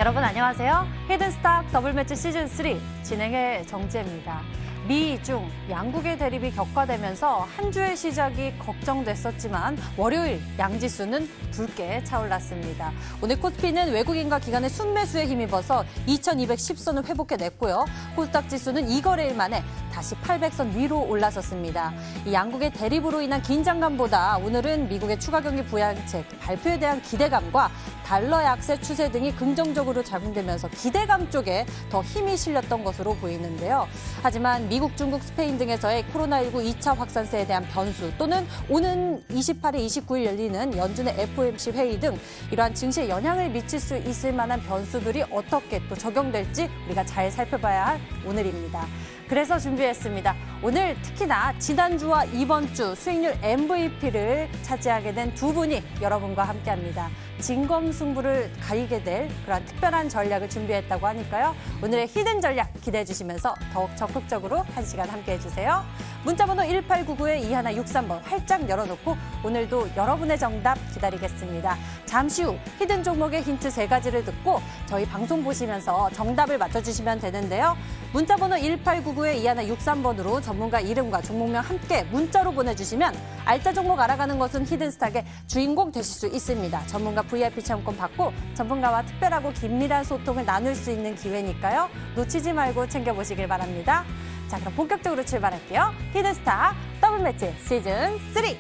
여러분 안녕하세요. 히든스탁 더블매치 시즌3 진행의 정지혜입니다. 미, 중 양국의 대립이 격화되면서 한 주의 시작이 걱정됐었지만 월요일 양지수는 붉게 차올랐습니다. 오늘 코스피는 외국인과 기관의 순매수에 힘입어서 2210선을 회복해냈고요. 코스닥 지수는 2거래일 만에 다시 800선 위로 올라섰습니다. 이 양국의 대립으로 인한 긴장감보다 오늘은 미국의 추가 경기 부양책 발표에 대한 기대감과 달러 약세 추세 등이 긍정적으로 작용되면서 기대감 쪽에 더 힘이 실렸던 것으로 보이는데요. 하지만 미국, 중국, 스페인 등에서의 코로나19 2차 확산세에 대한 변수 또는 오는 28일, 29일 열리는 연준의 FOMC 회의 등 이러한 증시에 영향을 미칠 수 있을 만한 변수들이 어떻게 또 적용될지 우리가 잘 살펴봐야 할 오늘입니다. 그래서 준비했습니다. 오늘 특히나 지난주와 이번 주 수익률 MVP를 차지하게 된 두 분이 여러분과 함께합니다. 진검승부를 가리게 될 그런 특별한 전략을 준비했다고 하니까요. 오늘의 히든 전략 기대해 주시면서 더욱 적극적으로 한 시간 함께해 주세요. 문자번호 1899-2163번 활짝 열어놓고 오늘도 여러분의 정답 기다리겠습니다. 잠시 후 히든 종목의 힌트 3가지를 듣고 저희 방송 보시면서 정답을 맞춰주시면 되는데요. 문자번호 1899-2163번으로 전문가 이름과 종목명 함께 문자로 보내주시면 알짜 종목 알아가는 것은 히든스탁의 주인공 되실 수 있습니다. 전문가 VIP 체험권 받고 전문가와 특별하고 긴밀한 소통을 나눌 수 있는 기회니까요. 놓치지 말고 챙겨보시길 바랍니다. 자, 그럼 본격적으로 출발할게요. 히든스탁 더블매치 시즌3.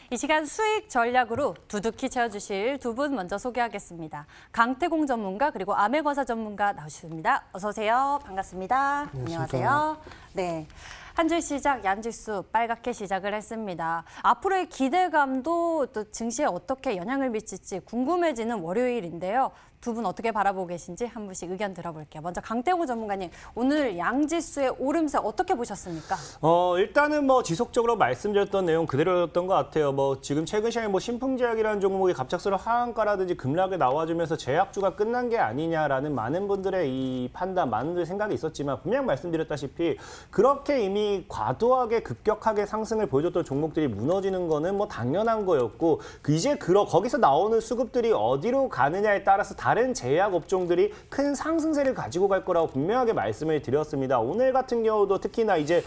이 시간 수익 전략으로 두둑히 채워주실 두 분 먼저 소개하겠습니다. 강태공 전문가 그리고 아메거사 전문가 나오셨습니다. 어서 오세요. 반갑습니다. 안녕하세요. 네. 한 주 시작 양지수 빨갛게 시작을 했습니다. 앞으로의 기대감도 또 증시에 어떻게 영향을 미칠지 궁금해지는 월요일인데요. 두 분 어떻게 바라보고 계신지 한 분씩 의견 들어볼게요. 먼저 강태호 전문가님, 오늘 양지수의 오름세 어떻게 보셨습니까? 일단은 지속적으로 말씀드렸던 내용 그대로였던 것 같아요. 지금 최근 시장에 신풍제약이라는 종목이 갑작스러운 하한가라든지 급락에 나와주면서 제약주가 끝난 게 아니냐라는 많은 분들의 이 판단, 많은 분들의 생각이 있었지만 분명 말씀드렸다시피 그렇게 이미 과도하게 급격하게 상승을 보여줬던 종목들이 무너지는 거는 당연한 거였고 이제 거기서 나오는 수급들이 어디로 가느냐에 따라서 다른 제약 업종들이 큰 상승세를 가지고 갈 거라고 분명하게 말씀을 드렸습니다. 오늘 같은 경우도 특히나 이제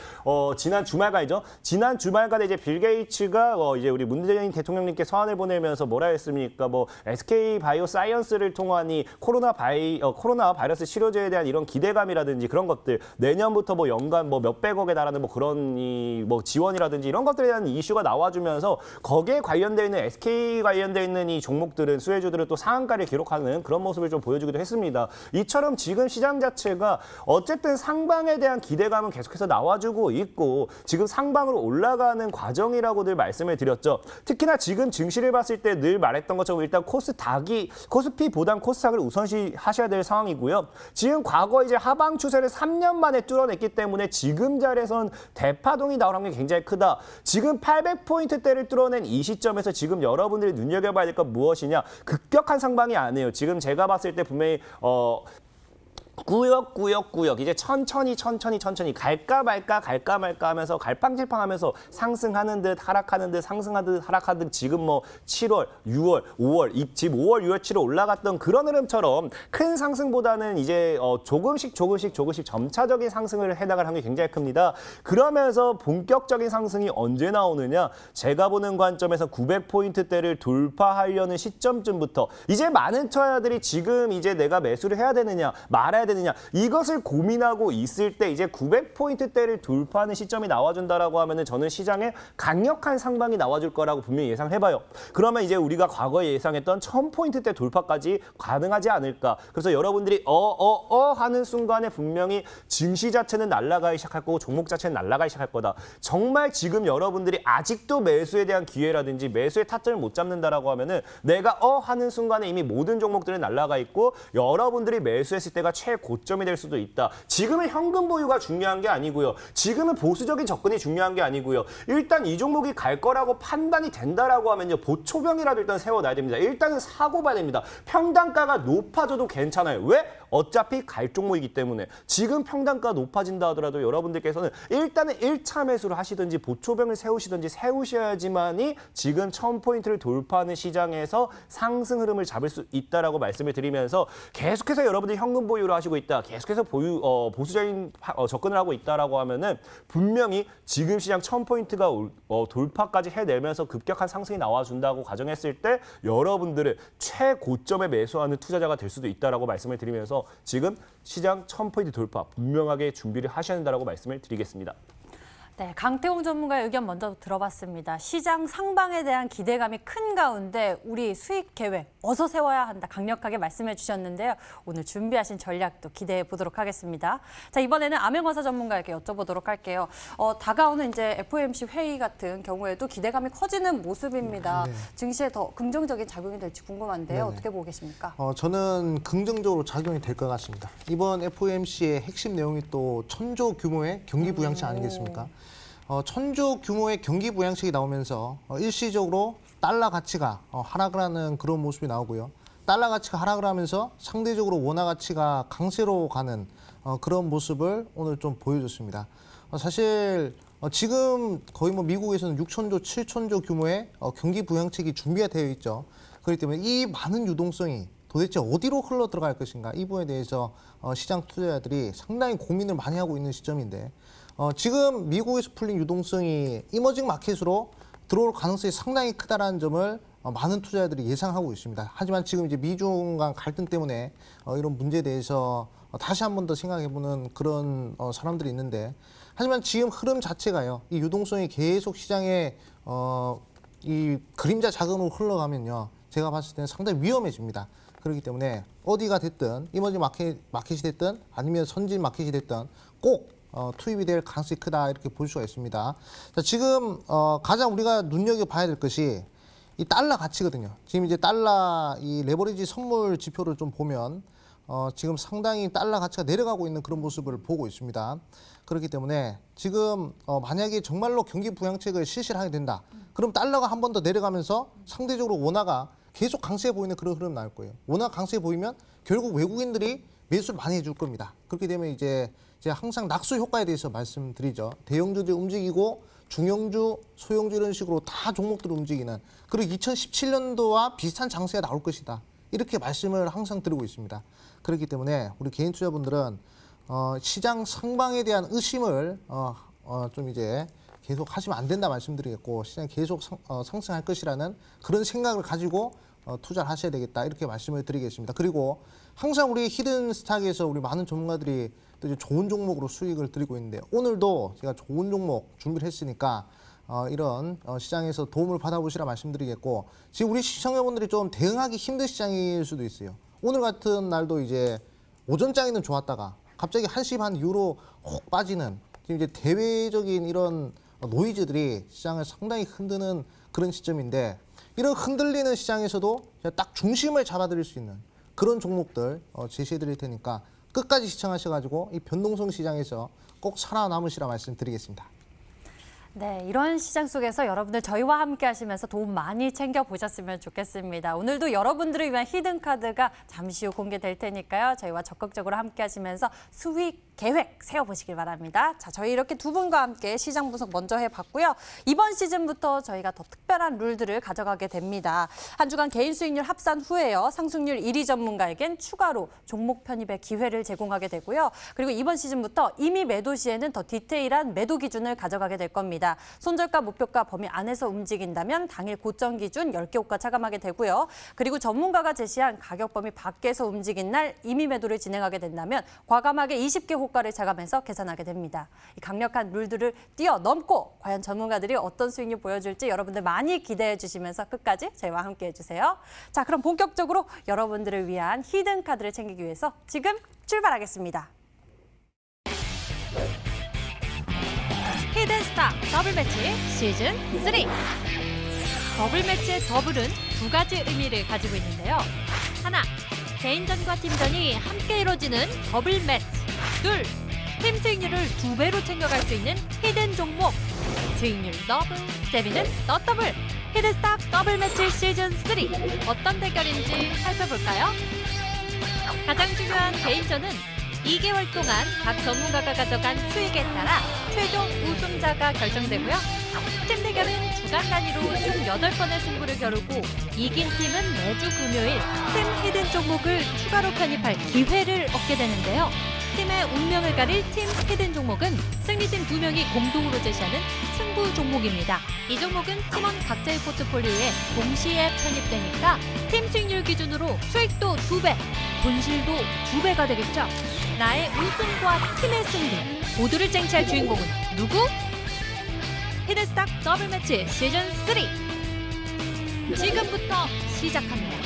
지난 주말간이죠. 지난 주말간에 이제 빌 게이츠가 이제 우리 문재인 대통령님께 서한을 보내면서 뭐라 했습니까? SK 바이오사이언스를 통한 이 코로나 바이러스 치료제에 대한 이런 기대감이라든지 그런 것들 내년부터 연간 몇백억에 달하는 그런 지원이라든지 이런 것들에 대한 이슈가 나와주면서 거기에 관련되어 있는 SK 관련되어 있는 이 종목들은 수혜주들은 또 상한가를 기록하는 그런 모습을 좀 보여주기도 했습니다. 이처럼 지금 시장 자체가 어쨌든 상방에 대한 기대감은 계속해서 나와주고 있고 지금 상방으로 올라가는 과정이라고 늘 말씀을 드렸죠. 특히나 지금 증시를 봤을 때 늘 말했던 것처럼 일단 코스피보단 코스닥을 우선시하셔야 될 상황이고요. 지금 과거 이제 하방 추세를 3년 만에 뚫어냈기 때문에 지금 자리에선 대파동이 나올 확률이 굉장히 크다. 지금 800포인트대를 뚫어낸 이 시점에서 지금 여러분들이 눈여겨봐야 될 건 무엇이냐. 급격한 상방이 아니에요. 지금 제가 봤을 때 분명히 꾸역꾸역 이제 천천히 갈까 말까 하면서 갈팡질팡하면서 상승하는 듯 하락하는 듯 상승하는 듯 하락하는 듯 지금 7월, 6월, 5월 지금 5월, 6월, 7월 올라갔던 그런 흐름처럼 큰 상승보다는 이제 조금씩 점차적인 상승을 해나갈 확률이 굉장히 큽니다. 그러면서 본격적인 상승이 언제 나오느냐? 제가 보는 관점에서 900포인트대를 돌파하려는 시점쯤부터 이제 많은 투자자들이 지금 이제 내가 매수를 해야 되느냐 말아야 되느냐 이것을 고민하고 있을 때 이제 900포인트대를 돌파하는 시점이 나와준다라고 하면은 저는 시장에 강력한 상방이 나와줄 거라고 분명히 예상을 해봐요. 그러면 이제 우리가 과거에 예상했던 1000포인트대 돌파까지 가능하지 않을까. 그래서 여러분들이 하는 순간에 분명히 증시 자체는 날아가기 시작할 거고 종목 자체는 날아가기 시작할 거다. 정말 지금 여러분들이 아직도 매수에 대한 기회라든지 매수의 타점을 못 잡는다라고 하면은 내가 하는 순간에 이미 모든 종목들은 날아가 있고 여러분들이 매수했을 때가 최고점이 될 수도 있다. 지금은 현금 보유가 중요한 게 아니고요. 지금은 보수적인 접근이 중요한 게 아니고요. 일단 이 종목이 갈 거라고 판단이 된다라고 하면요. 보초병이라도 일단 세워놔야 됩니다. 일단은 사고 봐야 됩니다. 평단가가 높아져도 괜찮아요. 왜? 어차피 갈 종목이기 때문에. 지금 평단가 높아진다 하더라도 여러분들께서는 일단은 1차 매수를 하시든지 보초병을 세우시든지 세우셔야지만이 지금 1000포인트를 돌파하는 시장에서 상승 흐름을 잡을 수 있다라고 말씀을 드리면서 계속해서 여러분들이 현금 보유를 하시고 있다. 계속해서 보수적인 접근을 하고 있다라고 하면은 분명히 지금 시장 1000포인트가 돌파까지 해내면서 급격한 상승이 나와준다고 가정했을 때 여러분들은 최고점에 매수하는 투자자가 될 수도 있다라고 말씀을 드리면서 지금 시장 1000포인트 돌파 분명하게 준비를 하셔야 된다라고 말씀을 드리겠습니다. 네, 강태웅 전문가의 의견 먼저 들어봤습니다. 시장 상방에 대한 기대감이 큰 가운데 우리 수익 계획 어서 세워야 한다 강력하게 말씀해 주셨는데요. 오늘 준비하신 전략도 기대해 보도록 하겠습니다. 자, 이번에는 암행어사 전문가에게 여쭤보도록 할게요. 다가오는 이제 FOMC 회의 같은 경우에도 기대감이 커지는 모습입니다. 네. 증시에 더 긍정적인 작용이 될지 궁금한데요. 네네. 어떻게 보고 계십니까? 저는 긍정적으로 작용이 될 것 같습니다. 이번 FOMC의 핵심 내용이 또 1000조 규모의 경기 부양책 아니겠습니까? 1000조 규모의 경기 부양책이 나오면서 일시적으로 달러 가치가 하락을 하는 그런 모습이 나오고요. 달러 가치가 하락을 하면서 상대적으로 원화 가치가 강세로 가는 그런 모습을 오늘 좀 보여줬습니다. 사실 지금 거의 뭐 미국에서는 6000조, 7000조 규모의 경기 부양책이 준비가 되어 있죠. 그렇기 때문에 이 많은 유동성이 도대체 어디로 흘러 들어갈 것인가 이 부분에 대해서 시장 투자자들이 상당히 고민을 많이 하고 있는 시점인데 지금 미국에서 풀린 유동성이 이머징 마켓으로 들어올 가능성이 상당히 크다라는 점을 많은 투자자들이 예상하고 있습니다. 하지만 지금 이제 미중 간 갈등 때문에 이런 문제에 대해서 다시 한 번 더 생각해보는 그런 사람들이 있는데 하지만 지금 흐름 자체가요. 이 유동성이 계속 시장에 이 그림자 자금으로 흘러가면요. 제가 봤을 때는 상당히 위험해집니다. 그렇기 때문에 어디가 됐든 이머징 마켓이 됐든 아니면 선진 마켓이 됐든 꼭 투입이 될 가능성이 크다 이렇게 볼 수가 있습니다. 자, 지금 가장 우리가 눈여겨봐야 될 것이 이 달러 가치거든요. 지금 이제 달러 이 레버리지 선물 지표를 좀 보면 지금 상당히 달러 가치가 내려가고 있는 그런 모습을 보고 있습니다. 그렇기 때문에 지금 만약에 정말로 경기 부양책을 실시를 하게 된다. 그럼 달러가 한 번 더 내려가면서 상대적으로 원화가 계속 강세해 보이는 그런 흐름 나올 거예요. 원화 강세해 보이면 결국 외국인들이 매수를 많이 해줄 겁니다. 그렇게 되면 이제 항상 낙수 효과에 대해서 말씀드리죠. 대형주들이 움직이고 중형주, 소형주 이런 식으로 다 종목들이 움직이는 그리고 2017년도와 비슷한 장세가 나올 것이다. 이렇게 말씀을 항상 드리고 있습니다. 그렇기 때문에 우리 개인 투자분들은 시장 상방에 대한 의심을 좀 이제 계속 하시면 안 된다 말씀드리겠고 시장이 계속 상승할 것이라는 그런 생각을 가지고 투자를 하셔야 되겠다 이렇게 말씀을 드리겠습니다. 그리고 항상 우리 히든스탁에서 우리 많은 전문가들이 또 이제 좋은 종목으로 수익을 드리고 있는데 오늘도 제가 좋은 종목 준비를 했으니까 이런 시장에서 도움을 받아보시라 말씀드리겠고 지금 우리 시청자분들이 좀 대응하기 힘든 시장일 수도 있어요. 오늘 같은 날도 이제 오전장에는 좋았다가 갑자기 1시 반 이후로 혹 빠지는 지금 이제 대외적인 이런 노이즈들이 시장을 상당히 흔드는 그런 시점인데 이런 흔들리는 시장에서도 딱 중심을 잡아드릴 수 있는 그런 종목들 제시해 드릴 테니까 끝까지 시청하셔가지고 이 변동성 시장에서 꼭 살아남으시라 말씀드리겠습니다. 네, 이런 시장 속에서 여러분들 저희와 함께 하시면서 도움 많이 챙겨보셨으면 좋겠습니다. 오늘도 여러분들을 위한 히든카드가 잠시 후 공개될 테니까요. 저희와 적극적으로 함께 하시면서 수익 계획 세워보시길 바랍니다. 자, 저희 이렇게 두 분과 함께 시장 분석 먼저 해봤고요. 이번 시즌부터 저희가 더 특별한 룰들을 가져가게 됩니다. 한 주간 개인 수익률 합산 후에요. 상승률 1위 전문가에겐 추가로 종목 편입의 기회를 제공하게 되고요. 그리고 이번 시즌부터 이미 매도 시에는 더 디테일한 매도 기준을 가져가게 될 겁니다. 손절가, 목표가 범위 안에서 움직인다면 당일 고점 기준 10개 호가 차감하게 되고요. 그리고 전문가가 제시한 가격 범위 밖에서 움직인 날 이미 매도를 진행하게 된다면 과감하게 20개 호가를 차감해서 계산하게 됩니다. 이 강력한 룰들을 뛰어넘고 과연 전문가들이 어떤 수익률 보여줄지 여러분들 많이 기대해 주시면서 끝까지 저희와 함께 해주세요. 자, 그럼 본격적으로 여러분들을 위한 히든 카드를 챙기기 위해서 지금 출발하겠습니다. 히든스탁 더블 매치 시즌 3. 더블 매치의 더블은 두 가지 의미를 가지고 있는데요. 하나, 개인전과 팀전이 함께 이루어지는 더블 매치. 둘, 팀 수익률을 2배로 챙겨갈 수 있는 히든 종목. 수익률 더블, 재미는 더 더블. 히든스탁 더블 매치 시즌 3. 어떤 대결인지 살펴볼까요? 가장 중요한 개인전은 2개월 동안 각 전문가가 가져간 수익에 따라 최종 우승자가 결정되고요. 팀 대결은 주간 단위로 총 8번의 승부를 겨루고 이긴 팀은 매주 금요일 팀 히든 종목을 추가로 편입할 기회를 얻게 되는데요. 팀의 운명을 가릴 팀 히든 종목은 승리팀 2명이 공동으로 제시하는 승부 종목입니다. 이 종목은 팀원 각자의 포트폴리오에 동시에 편입되니까 팀 수익률 기준으로 수익도 2배, 손실도 2배가 되겠죠. 나의 우승과 팀의 승리 모두를 쟁취할 주인공은 누구? 히든스탁 더블 매치 시즌 3 지금부터 시작합니다.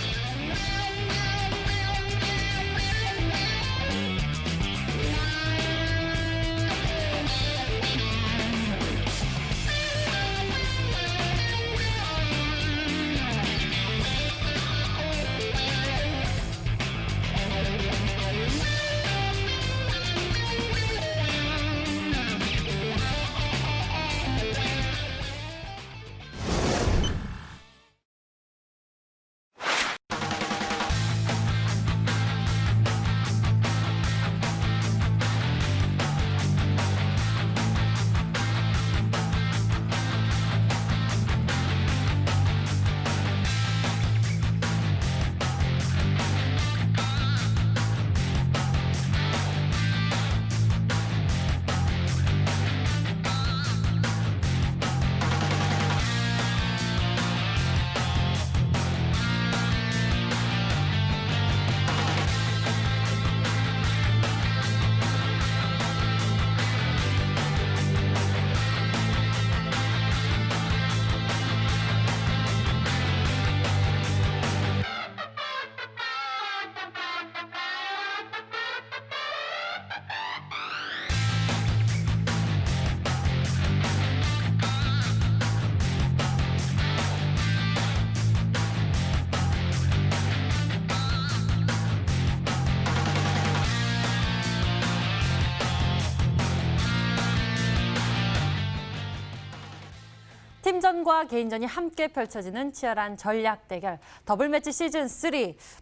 팀전과 개인전이 함께 펼쳐지는 치열한 전략 대결 더블 매치 시즌 3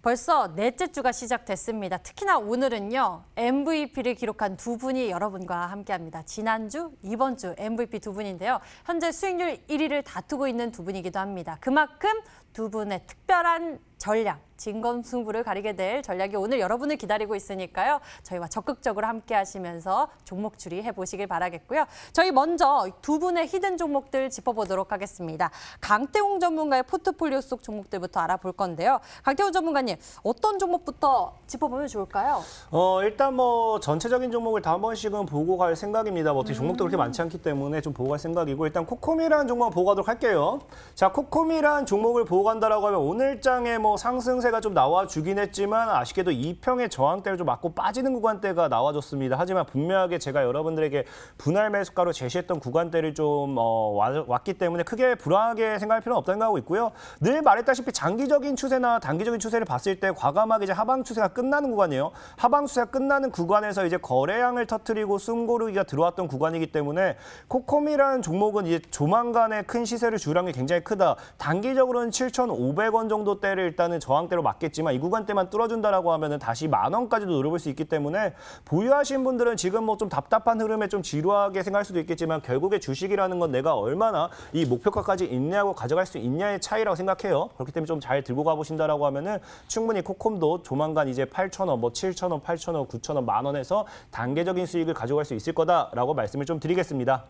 벌써 넷째 주가 시작됐습니다. 특히나 오늘은요 MVP를 기록한 두 분이 여러분과 함께합니다. 지난주, 이번 주 MVP 두 분인데요. 현재 수익률 1위를 다투고 있는 두 분이기도 합니다. 그만큼 두 분의 특별한 전략, 진검승부를 가리게 될 전략이 오늘 여러분을 기다리고 있으니까요. 저희와 적극적으로 함께 하시면서 종목 추리해 보시길 바라겠고요. 저희 먼저 두 분의 히든 종목들 짚어보도록 하겠습니다. 강태웅 전문가의 포트폴리오 속 종목들부터 알아볼 건데요. 강태웅 전문가님, 어떤 종목부터 짚어보면 좋을까요? 일단 뭐 전체적인 종목을 다 한 번씩은 보고 갈 생각입니다. 뭐 어떻게 종목도 그렇게 많지 않기 때문에 좀 보고 갈 생각이고 일단 코코미라는 종목을 보고 가도록 할게요. 자, 코코미라는 종목을 보고 간다라고 하면 오늘 장에 뭐 상승세가 좀 나와주긴 했지만 아쉽게도 2평의 저항대를 좀 맞고 빠지는 구간대가 나와줬습니다. 하지만 분명하게 제가 여러분들에게 분할 매수가로 제시했던 구간대를 좀 왔기 때문에 크게 불안하게 생각할 필요는 없다고 생각하고 있고요. 늘 말했다시피 장기적인 추세나 단기적인 추세를 봤을 때 과감하게 이제 하방 추세가 끝나는 구간이에요. 하방 추세가 끝나는 구간에서 이제 거래량을 터뜨리고 숨고르기가 들어왔던 구간이기 때문에 코코미라는 종목은 이제 조만간에 큰 시세를 주는 게 굉장히 크다. 단기적으로는 7,500원 정도대를 일단은 저항대로 맞겠지만 이 구간대만 뚫어준다라고 하면은 다시 10,000원까지도 노려볼 수 있기 때문에 보유하신 분들은 지금 뭐 좀 답답한 흐름에 좀 지루하게 생각할 수도 있겠지만 결국에 주식이라는 건 내가 얼마나 이 목표가까지 인내하고 가져갈 수 있냐의 차이라고 생각해요. 그렇기 때문에 좀 잘 들고 가보신다라고 하면은 충분히 코콤도 조만간 이제 8,000원, 뭐 7,000원, 8,000원, 9,000원, 10,000원에서 단계적인 수익을 가져갈 수 있을 거다라고 말씀을 좀 드리겠습니다.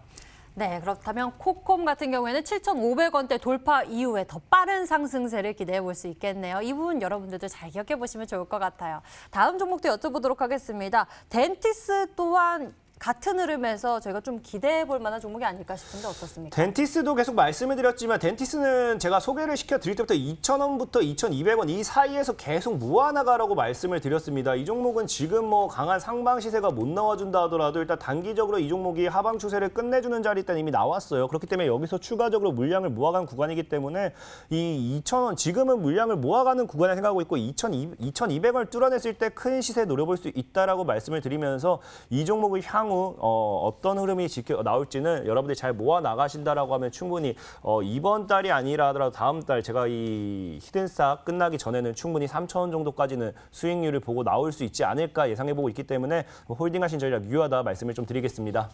네, 그렇다면 코콤 같은 경우에는 7,500원대 돌파 이후에 더 빠른 상승세를 기대해 볼 수 있겠네요. 이 부분 여러분들도 잘 기억해 보시면 좋을 것 같아요. 다음 종목도 여쭤보도록 하겠습니다. 덴티스 또한 같은 흐름에서 저희가 좀 기대해 볼 만한 종목이 아닐까 싶은데 어떻습니까? 덴티스도 계속 말씀을 드렸지만 덴티스는 제가 소개를 시켜드릴 때부터 2,000원부터 2,200원 이 사이에서 계속 모아나가라고 말씀을 드렸습니다. 이 종목은 지금 뭐 강한 상방 시세가 못 나와준다 하더라도 일단 단기적으로 이 종목이 하방 추세를 끝내주는 자리 일단 이미 나왔어요. 그렇기 때문에 여기서 추가적으로 물량을 모아간 구간이기 때문에 이 2,000원 지금은 물량을 모아가는 구간을 생각하고 있고 2,200원을 뚫어냈을 때 큰 시세 노려볼 수 있다라고 말씀을 드리면서 이 종목의 향후 어떤 흐름이 나올지는 여러분들이 잘 모아 나가신다라고 하면 충분히 이번 달이 아니라 하더라도 다음 달 제가 이 히든스탁 끝나기 전에는 충분히 3,000원 정도까지는 수익률을 보고 나올 수 있지 않을까 예상해보고 있기 때문에 홀딩하신 전략 유효하다 말씀을 좀 드리겠습니다.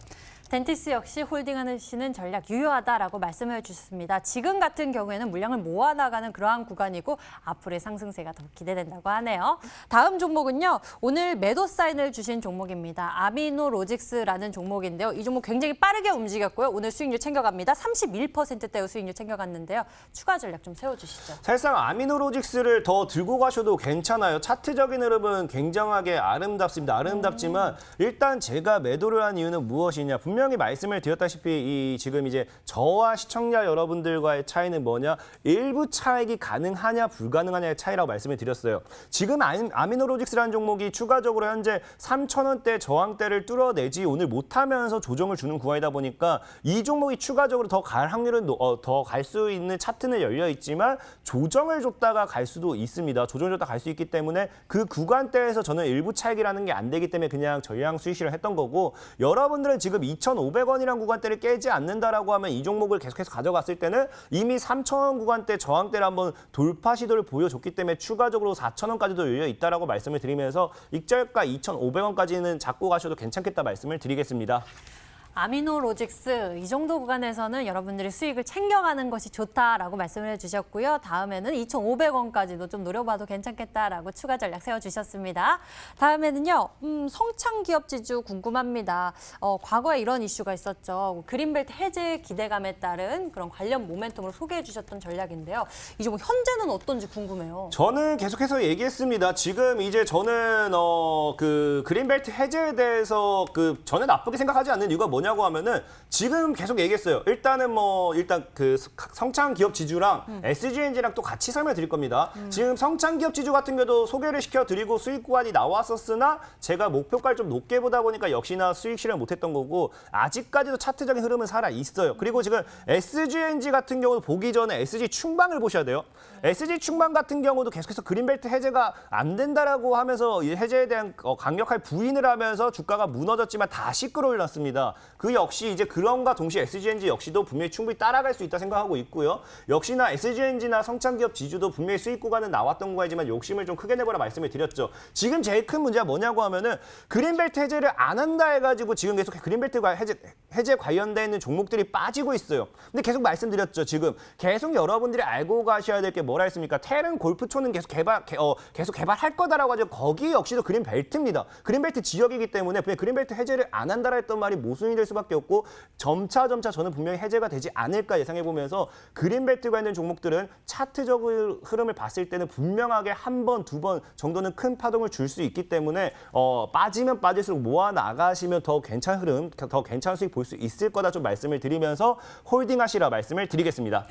덴티스 역시 홀딩하시는 전략 유효하다라고 말씀해 주셨습니다. 지금 같은 경우에는 물량을 모아나가는 그러한 구간이고 앞으로의 상승세가 더 기대된다고 하네요. 다음 종목은요. 오늘 매도 사인을 주신 종목입니다. 아미노로직스라는 종목인데요. 이 종목 굉장히 빠르게 움직였고요. 오늘 수익률 챙겨갑니다. 31%대의 수익률 챙겨갔는데요. 추가 전략 좀 세워주시죠. 사실상 아미노로직스를 더 들고 가셔도 괜찮아요. 차트적인 흐름은 굉장하게 아름답습니다. 아름답지만 일단 제가 매도를 한 이유는 무엇이냐. 분명히 말씀을 드렸다시피 지금 이제 저와 시청자 여러분들과의 차이는 뭐냐. 일부 차익이 가능하냐 불가능하냐의 차이라고 말씀을 드렸어요. 지금 아미노로직스라는 종목이 추가적으로 현재 3,000원대 저항대를 뚫어내지 오늘 못하면서 조정을 주는 구간이다 보니까 이 종목이 추가적으로 더 갈 확률은 더 갈 수 있는 차트는 열려 있지만 조정을 줬다가 갈 수도 있습니다. 조정을 줬다가 갈 수 있기 때문에 그 구간대에서 저는 일부 차익이라는 게 안 되기 때문에 그냥 전량 수익 실현을 했던 거고 여러분들은 지금 2,500원이라는 구간대를 깨지 않는다라고 하면 이 종목을 계속해서 가져갔을 때는 이미 3,000원 구간대 저항대를 한번 돌파 시도를 보여줬기 때문에 추가적으로 4,000원까지도 열려 있다라고 말씀을 드리면서 익절가 2,500원까지는 잡고 가셔도 괜찮겠다 말씀을 드리겠습니다. 아미노로직스 이 정도 구간에서는 여러분들이 수익을 챙겨가는 것이 좋다라고 말씀을 해주셨고요. 다음에는 2,500원까지도 좀 노려봐도 괜찮겠다라고 추가 전략 세워주셨습니다. 다음에는요. 성창기업지주 궁금합니다. 과거에 이런 이슈가 있었죠. 그린벨트 해제 기대감에 따른 그런 관련 모멘텀을 소개해 주셨던 전략인데요. 이 종목 현재는 어떤지 궁금해요. 저는 계속해서 얘기했습니다. 지금 이제 저는 그 그린벨트 해제에 대해서 저는 나쁘게 생각하지 않는 이유가 뭐냐고 하면은 지금 계속 얘기했어요. 일단은 일단 그 성창기업 지주랑 SGNG랑 또 같이 설명드릴 겁니다. 지금 성창기업 지주 같은 경우도 소개를 시켜드리고 수익 구간이 나왔었으나 제가 목표가를 좀 높게 보다 보니까 역시나 수익 실현 못했던 거고 아직까지도 차트적인 흐름은 살아 있어요. 그리고 지금 SGNG 같은 경우도 보기 전에 SG 충방을 보셔야 돼요. SG 충방 같은 경우도 계속해서 그린벨트 해제가 안 된다라고 하면서 이 해제에 대한 강력한 부인을 하면서 주가가 무너졌지만 다시 끌어올랐습니다. 그 역시 이제 그런과 동시에 SGNG 역시도 분명히 충분히 따라갈 수 있다 생각하고 있고요. 역시나 SGNG나 성창기업 지주도 분명히 수익 구간은 나왔던 구간이지만 욕심을 좀 크게 내보라 말씀을 드렸죠. 지금 제일 큰 문제가 뭐냐고 하면은 그린벨트 해제를 안 한다 해가지고 지금 계속 그린벨트 해제 관련돼 있는 종목들이 빠지고 있어요. 근데 계속 말씀드렸죠. 지금 계속 여러분들이 알고 가셔야 될 게 뭐라 했습니까? 테른 골프초는 계속 개발할 거다라고 하죠. 거기 역시도 그린벨트입니다. 그린벨트 지역이기 때문에 분명히 그린벨트 해제를 안 한다라 했던 말이 모순이 될 수밖에 없고 점차 저는 분명히 해제가 되지 않을까 예상해보면서 그린벨트 관련 종목들은 차트적 흐름을 봤을 때는 분명하게 한 번, 두 번 정도는 큰 파동을 줄 수 있기 때문에 빠지면 빠질수록 모아 나가시면 더 괜찮은 흐름, 더 괜찮은 수익 볼 수 있을 거다 좀 말씀을 드리면서 홀딩하시라 말씀을 드리겠습니다.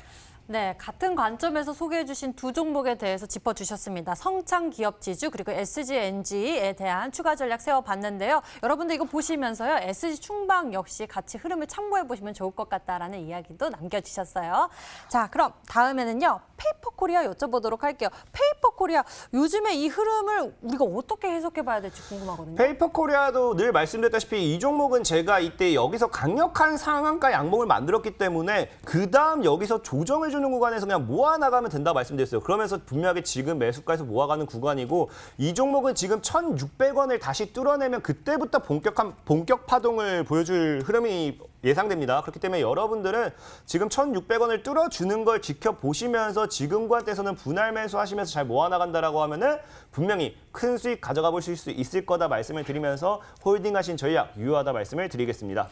네, 같은 관점에서 소개해 주신 두 종목에 대해서 짚어주셨습니다. 성창기업지주 그리고 SGNG에 대한 추가 전략 세워봤는데요. 여러분들 이거 보시면서요. SG충방 역시 같이 흐름을 참고해 보시면 좋을 것 같다라는 이야기도 남겨주셨어요. 자, 그럼 다음에는요. 페이퍼코리아 여쭤보도록 할게요. 페이퍼코리아 요즘에 이 흐름을 우리가 어떻게 해석해 봐야 될지 궁금하거든요. 페이퍼코리아도 늘 말씀드렸다시피 이 종목은 제가 이때 여기서 강력한 상한가 양봉을 만들었기 때문에 그 다음 여기서 조정을 주는 구간에서 그냥 모아나가면 된다고 말씀드렸어요. 그러면서 분명하게 지금 매수가에서 모아가는 구간이고 이 종목은 지금 1,600원을 다시 뚫어내면 그때부터 본격 파동을 보여줄 흐름이 예상됩니다. 그렇기 때문에 여러분들은 지금 1,600원을 뚫어주는 걸 지켜보시면서 지금 구간대에서는 분할 매수하시면서 잘 모아나간다라고 하면은 분명히 큰 수익 가져가 보실 수 있을 거다 말씀을 드리면서 홀딩하신 전략 유효하다 말씀을 드리겠습니다.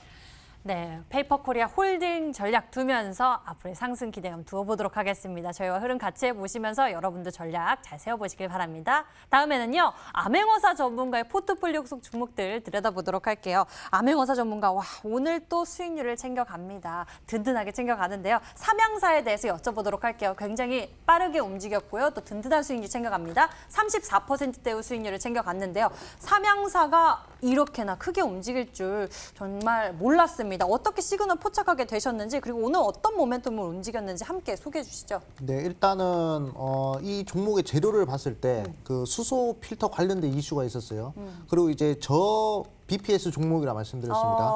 네, 페이퍼코리아 홀딩 전략 두면서 앞으로의 상승 기대감 두어보도록 하겠습니다. 저희와 흐름 같이 해보시면서 여러분도 전략 잘 세워보시길 바랍니다. 다음에는요, 암행어사 전문가의 포트폴리오 속 종목들 들여다보도록 할게요. 암행어사 전문가, 와, 오늘 또 수익률을 챙겨갑니다. 든든하게 챙겨가는데요. 삼양사에 대해서 여쭤보도록 할게요. 굉장히 빠르게 움직였고요. 또 든든한 수익률 챙겨갑니다. 34%대의 수익률을 챙겨갔는데요. 삼양사가 이렇게나 크게 움직일 줄 정말 몰랐습니다. 어떻게 시그널 포착하게 되셨는지, 그리고 오늘 어떤 모멘텀을 움직였는지 함께 소개해 주시죠. 네, 일단은 이 종목의 재료를 봤을 때 그 수소 필터 관련된 이슈가 있었어요. 그리고 이제 저 BPS 종목이라 말씀드렸습니다.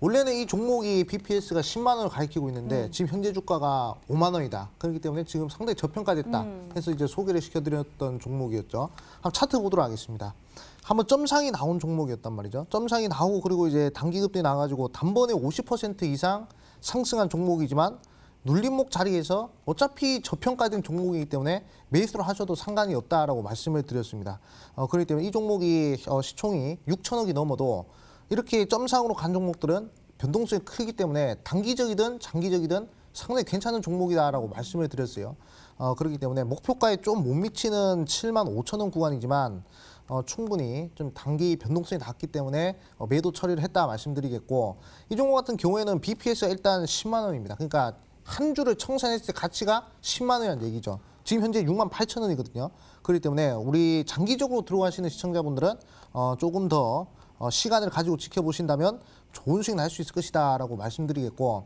원래는 이 종목이 BPS가 10만 원을 가리키고 있는데 지금 현재 주가가 5만 원이다. 그렇기 때문에 지금 상당히 저평가됐다. 해서 이제 소개를 시켜드렸던 종목이었죠. 한번 차트 보도록 하겠습니다. 한번 점상이 나온 종목이었단 말이죠. 점상이 나오고 그리고 이제 단기급등이 나가지고 단번에 50% 이상 상승한 종목이지만 눌림목 자리에서 어차피 저평가된 종목이기 때문에 매수를 하셔도 상관이 없다라고 말씀을 드렸습니다. 그렇기 때문에 이 종목이 시총이 6천억이 넘어도 이렇게 점상으로 간 종목들은 변동성이 크기 때문에 단기적이든 장기적이든 상당히 괜찮은 종목이다라고 말씀을 드렸어요. 그렇기 때문에 목표가에 좀 못 미치는 7만 5천 원 구간이지만 충분히 좀 단기 변동성이 낮기 때문에 매도 처리를 했다 말씀드리겠고, 이 종목 같은 경우에는 BPS가 일단 10만 원입니다. 그러니까 한 주를 청산했을 때 가치가 10만 원이라는 얘기죠. 지금 현재 6만 8천 원이거든요. 그렇기 때문에 우리 장기적으로 들어가시는 시청자분들은 조금 더 시간을 가지고 지켜보신다면 좋은 수익 날 수 있을 것이다 라고 말씀드리겠고,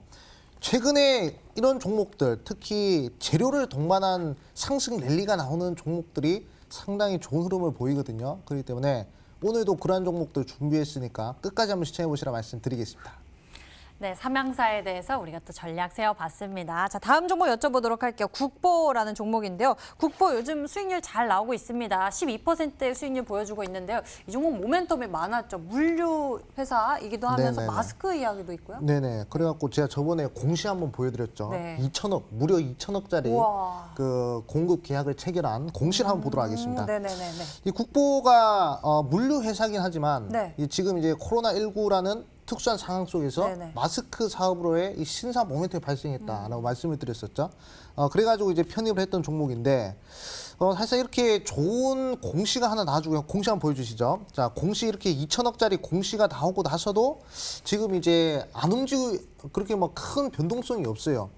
최근에 이런 종목들, 특히 재료를 동반한 상승 랠리가 나오는 종목들이 상당히 좋은 흐름을 보이거든요. 그렇기 때문에 오늘도 그러한 종목들 준비했으니까 끝까지 한번 시청해 보시라 말씀드리겠습니다. 네, 삼양사에 대해서 우리가 또 전략 세워봤습니다. 자, 다음 종목 여쭤보도록 할게요. 국보라는 종목인데요. 국보 요즘 수익률 잘 나오고 있습니다. 12%의 수익률 보여주고 있는데요. 이 종목 모멘텀이 많았죠. 물류 회사이기도 하면서 네네네. 마스크 이야기도 있고요. 네네. 그래갖고 제가 저번에 공시 한번 보여드렸죠. 네. 2천억, 무려 2천억짜리 우와. 그 공급 계약을 체결한 공시를 한번 보도록 하겠습니다. 네네네. 이 국보가 물류 회사긴 하지만 네. 지금 이제 코로나19라는 특수한 상황 속에서 네네. 마스크 사업으로의 이 신사업 모멘텀이 발생했다라고 말씀을 드렸었죠. 그래가지고 이제 편입을 했던 종목인데 사실 이렇게 좋은 공시가 하나 나와주고요. 공시 한번 보여주시죠. 자, 공시 이렇게 2천억짜리 공시가 나오고 나서도 지금 이제 안 움직이고 그렇게 뭐 큰 변동성이 없어요.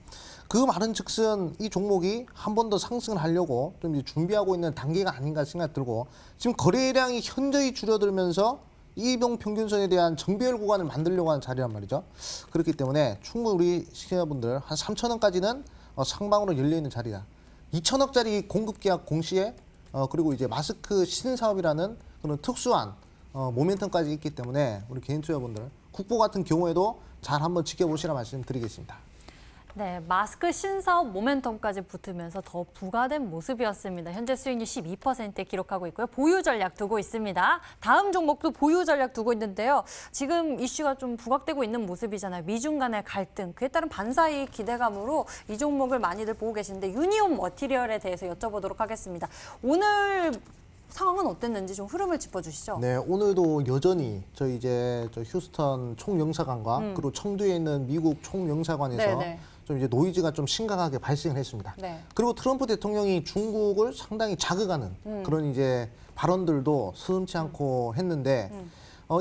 그 말은즉슨 이 종목이 한 번 더 상승을 하려고 좀 이제 준비하고 있는 단계가 아닌가 생각 들고, 지금 거래량이 현저히 줄어들면서 이동 평균선에 대한 정배열 구간을 만들려고 하는 자리란 말이죠. 그렇기 때문에 충분히 우리 시청자분들 한 3천원까지는 상방으로 열려있는 자리다. 2천억짜리 공급 계약 공시에 그리고 이제 마스크 신사업이라는 그런 특수한 모멘텀까지 있기 때문에 우리 개인 투자분들 국보 같은 경우에도 잘 한번 지켜보시라 말씀드리겠습니다. 네, 마스크 신사업 모멘텀까지 붙으면서 더 부각된 모습이었습니다. 현재 수익률 12% 기록하고 있고요. 보유 전략 두고 있습니다. 다음 종목도 보유 전략 두고 있는데요. 지금 이슈가 좀 부각되고 있는 모습이잖아요. 미중 간의 갈등, 그에 따른 반사이익 기대감으로 이 종목을 많이들 보고 계시는데, 유니온 머티리얼에 대해서 여쭤보도록 하겠습니다. 오늘 상황은 어땠는지 좀 흐름을 짚어주시죠. 네, 오늘도 여전히 저희 이제 휴스턴 총영사관과 그리고 청두에 있는 미국 총영사관에서 네네. 좀 이제 노이즈가 좀 심각하게 발생을 했습니다. 네. 그리고 트럼프 대통령이 중국을 상당히 자극하는 그런 이제 발언들도 서슴지 않고 했는데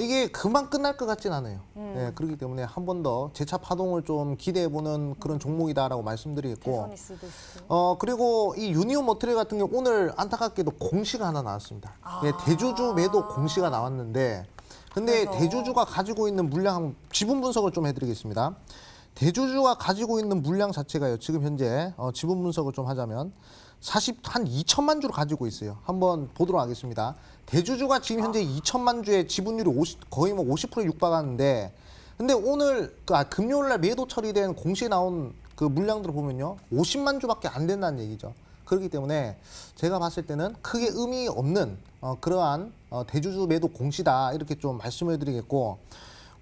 이게 금방 끝날 것 같진 않아요. 네, 그렇기 때문에 한 번 더 재차 파동을 좀 기대해보는 그런 종목이다라고 말씀드리겠고, 대선일 수도 있고. 그리고 이 유니온 머티리얼 같은 경우 오늘 안타깝게도 공시가 하나 나왔습니다. 예, 대주주 매도 공시가 나왔는데, 근데 그래서. 대주주가 가지고 있는 물량 지분 분석을 좀 해드리겠습니다. 대주주가 가지고 있는 물량 자체가요, 지금 현재 지분 분석을 좀 하자면 한 2천만 주를 가지고 있어요. 한번 보도록 하겠습니다. 대주주가 지금 현재 2천만 주의 지분율이 거의 뭐 50%에 육박하는데, 근데 오늘 금요일 날 매도 처리된 공시에 나온 그 물량들을 보면요, 50만 주밖에 안 된다는 얘기죠. 그렇기 때문에 제가 봤을 때는 크게 의미 없는 그러한 대주주 매도 공시다, 이렇게 좀 말씀을 드리겠고,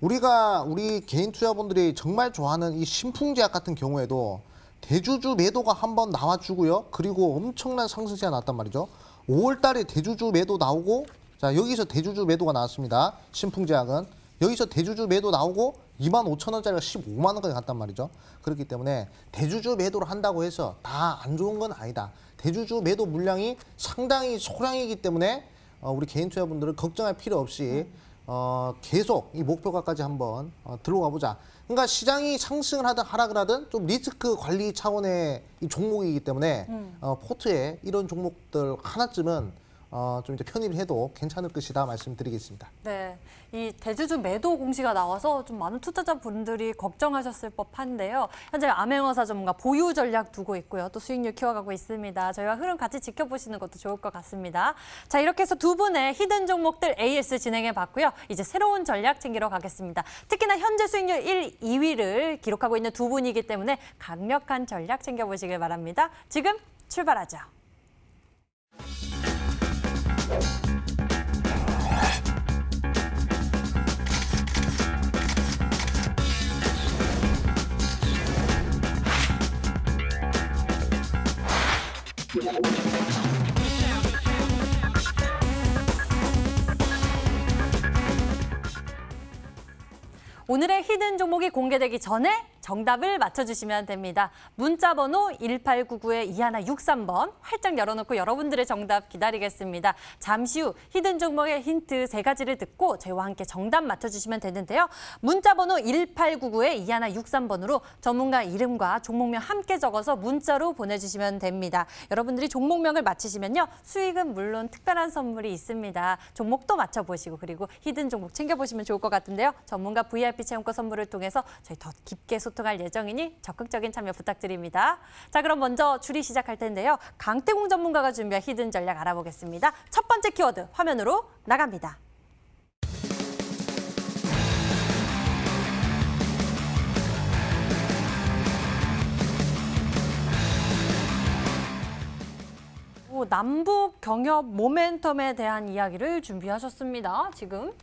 우리 개인 투자분들이 정말 좋아하는 이 신풍제약 같은 경우에도 대주주 매도가 한번 나와주고요. 그리고 엄청난 상승세가 나왔단 말이죠. 5월 달에 대주주 매도 나오고, 자, 여기서 대주주 매도가 나왔습니다. 신풍제약은 여기서 대주주 매도 나오고 25,000원짜리가 15만 원까지 갔단 말이죠. 그렇기 때문에 대주주 매도를 한다고 해서 다 안 좋은 건 아니다. 대주주 매도 물량이 상당히 소량이기 때문에 우리 개인 투자분들은 걱정할 필요 없이 계속 이 목표가까지 한번 들어가 보자. 그러니까 시장이 상승을 하든 하락을 하든 좀 리스크 관리 차원의 이 종목이기 때문에 포트에 이런 종목들 하나쯤은 좀 이제 편입을 해도 괜찮을 것이다 말씀드리겠습니다. 네, 이 대주주 매도 공시가 나와서 좀 많은 투자자분들이 걱정하셨을 법한데요. 현재 암행어사 전문가 보유 전략 두고 있고요. 또 수익률 키워가고 있습니다. 저희와 흐름 같이 지켜보시는 것도 좋을 것 같습니다. 자, 이렇게 해서 두 분의 히든 종목들 AS 진행해 봤고요. 이제 새로운 전략 챙기러 가겠습니다. 특히나 현재 수익률 1, 2위를 기록하고 있는 두 분이기 때문에 강력한 전략 챙겨보시길 바랍니다. 지금 출발하죠. 오늘의 히든 종목이 공개되기 전에 정답을 맞춰주시면 됩니다. 문자 번호 1899-2163번 활짝 열어놓고 여러분들의 정답 기다리겠습니다. 잠시 후 히든 종목의 힌트 3가지를 듣고 저희와 함께 정답 맞춰주시면 되는데요. 문자 번호 1899-2163번으로 전문가 이름과 종목명 함께 적어서 문자로 보내주시면 됩니다. 여러분들이 종목명을 맞히시면요. 수익은 물론 특별한 선물이 있습니다. 종목도 맞춰보시고 그리고 히든 종목 챙겨보시면 좋을 것 같은데요. 전문가 VIP 체험권 선물을 통해서 저희 더 깊게 소통할 예정이니 적극적인 참여 부탁드립니다. 자, 그럼 먼저 추리 시작할 텐데요. 강태공 전문가가 준비한 히든 전략 알아보겠습니다. 첫 번째 키워드 화면으로 나갑니다. 남북 경협 모멘텀에 대한 이야기를 준비하셨습니다. 지금.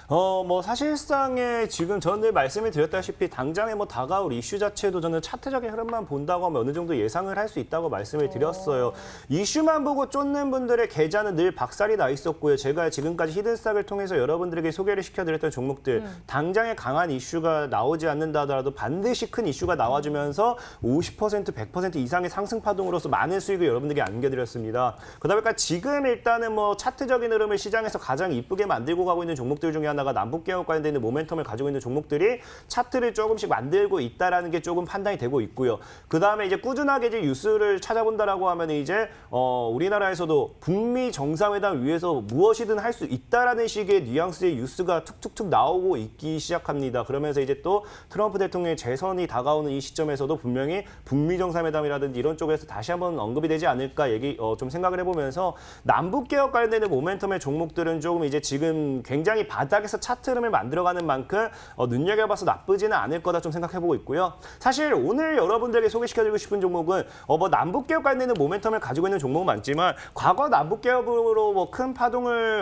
뭐 사실상에 지금 저는 늘 말씀을 드렸다시피 당장에 뭐 다가올 이슈 자체도 저는 차트적인 흐름만 본다고 하면 어느 정도 예상을 할 수 있다고 말씀을 드렸어요. 이슈만 보고 쫓는 분들의 계좌는 늘 박살이 나 있었고요. 제가 지금까지 히든스탁을 통해서 여러분들에게 소개를 시켜드렸던 종목들 당장에 강한 이슈가 나오지 않는다 하더라도 반드시 큰 이슈가 나와주면서 50%, 100% 이상의 상승 파동으로서 많은 수익을 여러분들에게 안겨드렸습니다. 그러다 보니까 지금 일단은 뭐 차트적인 흐름을 시장에서 가장 이쁘게 만들고 가고 있는 종목들 중에 하나가 남북개혁 관련된 모멘텀을 가지고 있는 종목들이 차트를 조금씩 만들고 있다라는 게 조금 판단이 되고 있고요. 그 다음에 이제 꾸준하게 이제 뉴스를 찾아본다라고 하면 이제 우리나라에서도 북미 정상회담 위에서 무엇이든 할 수 있다라는 식의 뉘앙스의 뉴스가 툭툭툭 나오고 있기 시작합니다. 그러면서 이제 또 트럼프 대통령의 재선이 다가오는 이 시점에서도 분명히 북미 정상회담이라든지 이런 쪽에서 다시 한번 언급이 되지 않을까 좀 생각을 해보면서 남북개혁 관련된 모멘텀의 종목들은 조금 이제 지금 굉장히 바닥에서 차트 흐름을 만들어가는 만큼 눈여겨봐서 나쁘지는 않을 거다 좀 생각해보고 있고요. 사실 오늘 여러분들에게 소개시켜드리고 싶은 종목은 뭐 남북개혁 관련된 모멘텀을 가지고 있는 종목은 많지만 과거 남북개혁으로 뭐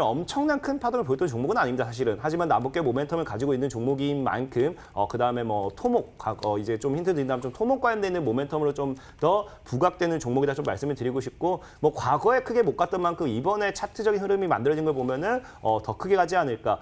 엄청난 큰 파동을 보였던 종목은 아닙니다, 사실은. 하지만 남북개혁 모멘텀을 가지고 있는 종목인 만큼 그 다음에 뭐 토목, 이제 좀 힌트 드린다면 좀 토목 관련된 모멘텀으로 좀 더 부각되는 종목이다 좀 말씀을 드리고 싶고 뭐 과거에 크게 못 갔던 만큼 이번에 차트적인 흐름이 만들어진 걸 보면은 더 크게 가지 않을까.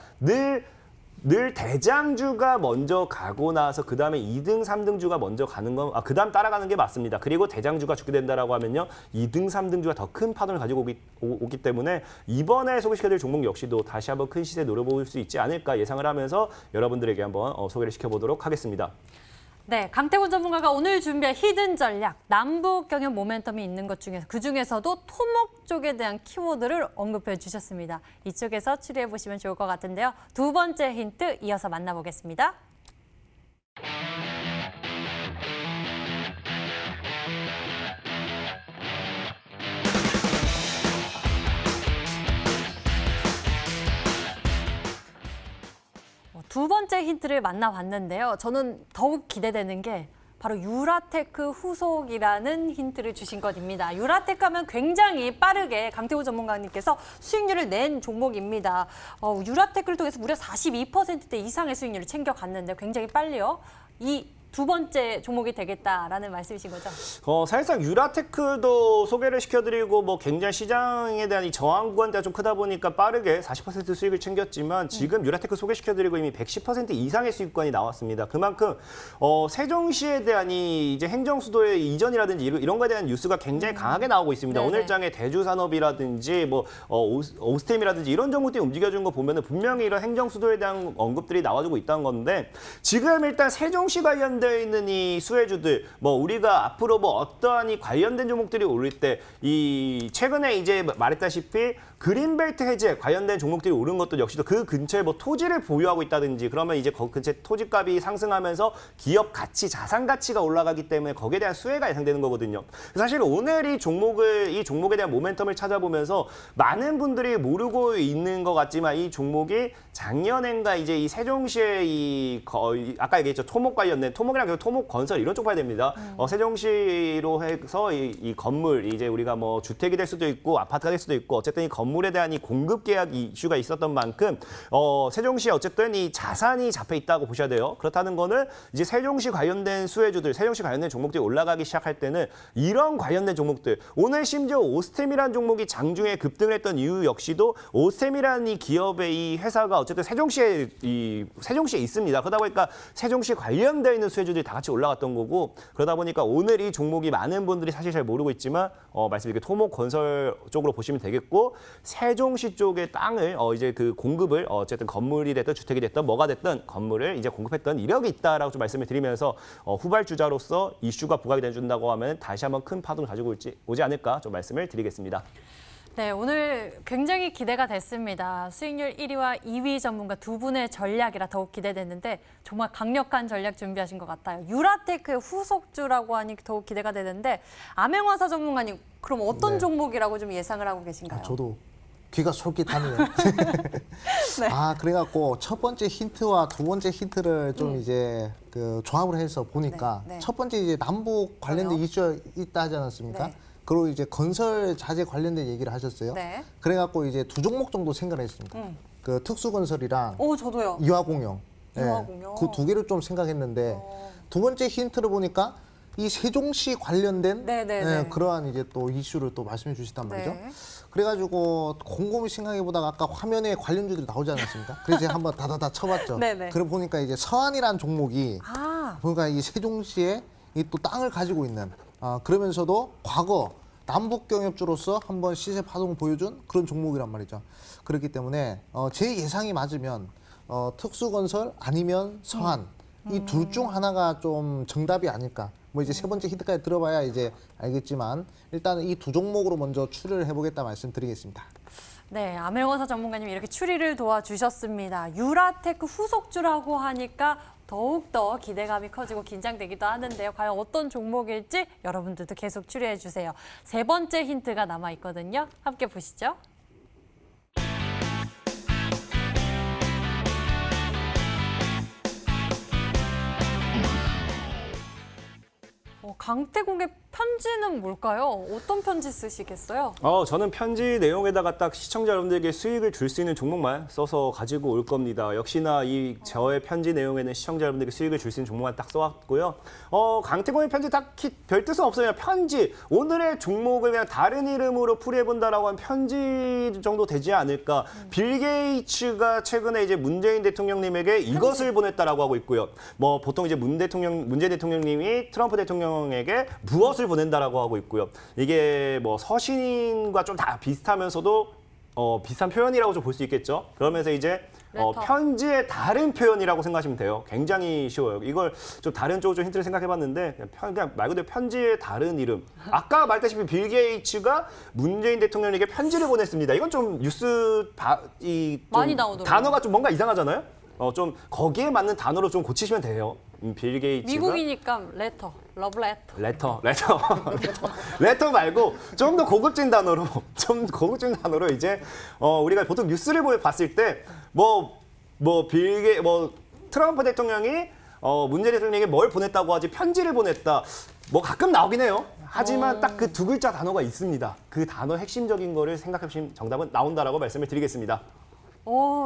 늘 대장주가 먼저 가고 나서 그 다음에 2등, 3등주가 먼저 가는 건, 그 다음 따라가는 게 맞습니다. 그리고 대장주가 죽게 된다라고 하면요, 2등, 3등주가 더 큰 파동을 가지고 오기 때문에 이번에 소개시켜드릴 종목 역시도 다시 한번 큰 시세 노려볼 수 있지 않을까 예상을 하면서 여러분들에게 한번 소개를 시켜보도록 하겠습니다. 네, 강태곤 전문가가 오늘 준비한 히든 전략, 남북 경협 모멘텀이 있는 것 중에서 그중에서도 토목 쪽에 대한 키워드를 언급해 주셨습니다. 이쪽에서 추리해 보시면 좋을 것 같은데요. 두 번째 힌트 이어서 만나보겠습니다. 두 번째 힌트를 만나봤는데요. 저는 더욱 기대되는 게 바로 유라테크 후속이라는 힌트를 주신 것입니다. 유라테크 하면 굉장히 빠르게 강태호 전문가님께서 수익률을 낸 종목입니다. 유라테크를 통해서 무려 42%대 이상의 수익률을 챙겨갔는데 굉장히 빨리요. 이 두 번째 종목이 되겠다라는 말씀이신 거죠? 사실상 유라테크도 소개를 시켜드리고 뭐 굉장히 시장에 대한 이 저항 구간대가 좀 크다 보니까 빠르게 40% 수익을 챙겼지만 지금 유라테크 소개시켜드리고 이미 110% 이상의 수익권이 나왔습니다. 그만큼 세종시에 대한 이 이제 행정수도의 이전이라든지 이런 거에 대한 뉴스가 굉장히 강하게 나오고 있습니다. 네네. 오늘 장에 대주산업이라든지 뭐 오스템이라든지 이런 종목들이 움직여준 거 보면은 분명히 이런 행정수도에 대한 언급들이 나와주고 있다는 건데 지금 일단 세종시 관련되어 있는 이 수혜주들 뭐 우리가 앞으로 뭐 어떠한 이 관련된 종목들이 오를 때 이 최근에 이제 말했다시피 그린벨트 해제 관련된 종목들이 오른 것도 역시도 그 근처에 뭐 토지를 보유하고 있다든지 그러면 이제 그 근처에 토지값이 상승하면서 기업 가치, 자산 가치가 올라가기 때문에 거기에 대한 수혜가 예상되는 거거든요. 사실 오늘 이 종목에 대한 모멘텀을 찾아보면서 많은 분들이 모르고 있는 것 같지만 이 종목이 작년엔가 이제 이 세종시의 아까 얘기했죠 토목 관련된 토목이랑 토목 건설 이런 쪽 봐야 됩니다. 세종시로 해서 이 건물 이제 우리가 뭐 주택이 될 수도 있고 아파트가 될 수도 있고 어쨌든 이 건물에 대한 이 공급 계약 이슈가 있었던 만큼 세종시에 어쨌든 이 자산이 잡혀 있다고 보셔야 돼요. 그렇다는 거는 이제 세종시 관련된 수혜주들, 세종시 관련된 종목들이 올라가기 시작할 때는 이런 관련된 종목들 오늘 심지어 오스템이라는 종목이 장중에 급등을 했던 이유 역시도 오스템이라는 이 기업의 이 회사가 어쨌든 세종시에 있습니다. 그러다 보니까 세종시 관련되어 있는 수혜주들이 다 같이 올라갔던 거고 그러다 보니까 오늘 이 종목이 많은 분들이 사실 잘 모르고 있지만 말씀드린 토목 건설 쪽으로 보시면 되겠고 세종시 쪽의 땅을 이제 그 공급을 어쨌든 건물이 됐든 주택이 됐든 뭐가 됐든 건물을 이제 공급했던 이력이 있다라고 좀 말씀을 드리면서 후발주자로서 이슈가 부각이 돼준다고 하면 다시 한번 큰 파동을 가지고 오지 않을까 좀 말씀을 드리겠습니다. 네, 오늘 굉장히 기대가 됐습니다. 수익률 1위와 2위 전문가 두 분의 전략이라 더욱 기대됐는데 정말 강력한 전략 준비하신 것 같아요. 유라테크의 후속주라고 하니 더욱 기대가 되는데 암행화사 전문가님, 그럼 어떤 네. 종목이라고 좀 예상을 하고 계신가요? 저도 귀가 솔깃하네요. 네. 그래갖고 첫 번째 힌트와 두 번째 힌트를 좀 이제 그 조합을 해서 보니까 네, 네. 첫 번째 이제 남북 관련된 그래요? 이슈가 있다 하지 않았습니까? 네. 그리고 이제 건설 자재 관련된 얘기를 하셨어요. 네. 그래갖고 이제 두 종목 정도 생각을 했습니다. 그 특수건설이랑 오, 저도요. 이화공영. 이화공영. 그 두 개를 좀 생각했는데 두 번째 힌트를 보니까 이 세종시 관련된 네네네. 그러한 이제 또 이슈를 또 말씀해 주시단 말이죠. 네. 그래가지고 곰곰이 생각해 보다가 아까 화면에 관련주들이 나오지 않았습니까? 그래서 제가 한번 다다다 쳐봤죠. 네네. 그래 보니까 이제 서안이라는 종목이 아, 보니까 이 세종시에 이 또 땅을 가지고 있는 그러면서도 과거 남북 경협주로서 한번 시세 파동을 보여준 그런 종목이란 말이죠. 그렇기 때문에 제 예상이 맞으면 특수건설 아니면 서안 이 둘 중 하나가 좀 정답이 아닐까. 뭐 이제 세 번째 힌트까지 들어봐야 이제 알겠지만 일단은 이 두 종목으로 먼저 추리를 해보겠다 말씀드리겠습니다. 네, 암행화사 전문가님이 이렇게 추리를 도와주셨습니다. 유라테크 후속주라고 하니까 더욱더 기대감이 커지고 긴장되기도 하는데요. 과연 어떤 종목일지 여러분들도 계속 추리해 주세요. 세 번째 힌트가 남아 있거든요. 함께 보시죠. 강태공의 편지는 뭘까요? 어떤 편지 쓰시겠어요? 저는 편지 내용에다가 딱 시청자 여러분들에게 수익을 줄 수 있는 종목만 써서 가지고 올 겁니다. 역시나 이 저의 편지 내용에는 시청자 여러분들에게 수익을 줄 수 있는 종목만 딱 써왔고요. 강태공의 편지 딱히 별 뜻은 없어요. 편지. 오늘의 종목을 그냥 다른 이름으로 풀이해본다라고 하면 편지 정도 되지 않을까. 빌 게이츠가 최근에 이제 문재인 대통령님에게 이것을 보냈다라고 하고 있고요. 뭐 보통 이제 문재인 대통령님이 트럼프 대통령에게 무엇을 보낸다라고 하고 있고요. 이게 뭐 서신과 좀 다 비슷하면서도 비슷한 표현이라고 좀 볼 수 있겠죠. 그러면서 이제 레터. 편지의 다른 표현이라고 생각하시면 돼요. 굉장히 쉬워요. 이걸 좀 다른 쪽으로 좀 힌트를 생각해봤는데 그냥 말 그대로 편지의 다른 이름. 아까 말했다시피 빌 게이츠가 문재인 대통령에게 편지를 보냈습니다. 이건 좀 뉴스 많이 나오더라고요. 단어가 좀 뭔가 이상하잖아요. 좀 거기에 맞는 단어로 좀 고치시면 돼요. 빌 게이츠가 미국이니까 레터, 러브레터. 레터 말고 좀 더 고급진 단어로 이제 우리가 보통 뉴스를 봤을 때 트럼프 대통령이 문재인 대통령에게 뭘 보냈다고 하지 편지를 보냈다. 뭐 가끔 나오긴 해요. 하지만 딱 그 두 글자 단어가 있습니다. 그 단어 핵심적인 거를 생각해 보시면 정답은 나온다라고 말씀을 드리겠습니다.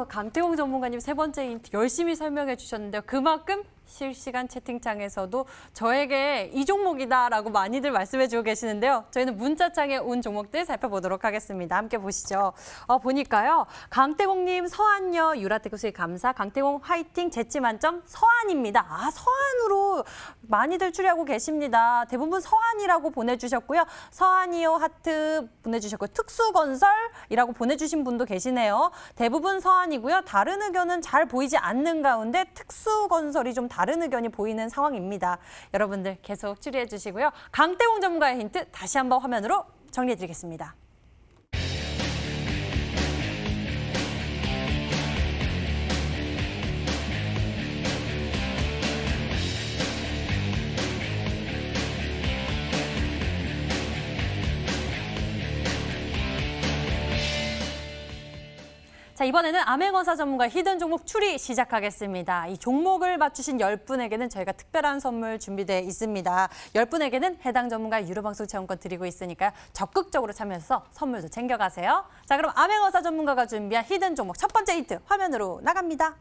강태공 전문가님 세 번째 힌트 열심히 설명해 주셨는데요. 그만큼 실시간 채팅창에서도 저에게 이 종목이다라고 많이들 말씀해주고 계시는데요. 저희는 문자창에 온 종목들 살펴보도록 하겠습니다. 함께 보시죠. 보니까요. 강태공님, 서한여, 유라테 교수의 감사, 강태공 화이팅, 재치 만점, 서한입니다. 서한으로 많이들 추리하고 계십니다. 대부분 서한이라고 보내주셨고요. 서한이요 하트 보내주셨고 특수건설이라고 보내주신 분도 계시네요. 대부분 서한이고요. 다른 의견은 잘 보이지 않는 가운데 특수건설이 좀 다른 의견이 보이는 상황입니다. 여러분들 계속 추리해 주시고요. 강태공 전문가의 힌트 다시 한번 화면으로 정리해 드리겠습니다. 자, 이번에는 암행어사 전문가 히든 종목 추리 시작하겠습니다. 이 종목을 맞추신 10분에게는 저희가 특별한 선물 준비되어 있습니다. 10분에게는 해당 전문가 유료방송 체험권 드리고 있으니까 적극적으로 참여해서 선물도 챙겨가세요. 자, 그럼 암행어사 전문가가 준비한 히든 종목 첫 번째 힌트 화면으로 나갑니다.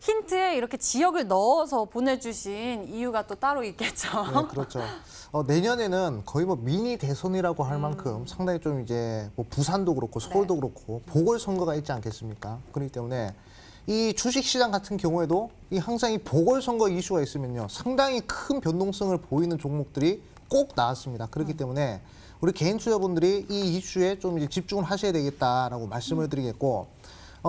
힌트에 이렇게 지역을 넣어서 보내주신 이유가 또 따로 있겠죠. 네, 그렇죠. 내년에는 거의 뭐 미니 대선이라고 할 만큼 상당히 좀 이제 뭐 부산도 그렇고 서울도 그렇고 보궐선거가 있지 않겠습니까? 그렇기 때문에 이 주식시장 같은 경우에도 항상 이 보궐선거 이슈가 있으면요. 상당히 큰 변동성을 보이는 종목들이 꼭 나왔습니다. 그렇기 때문에 우리 개인 투자분들이 이 이슈에 좀 이제 집중을 하셔야 되겠다라고 말씀을 드리겠고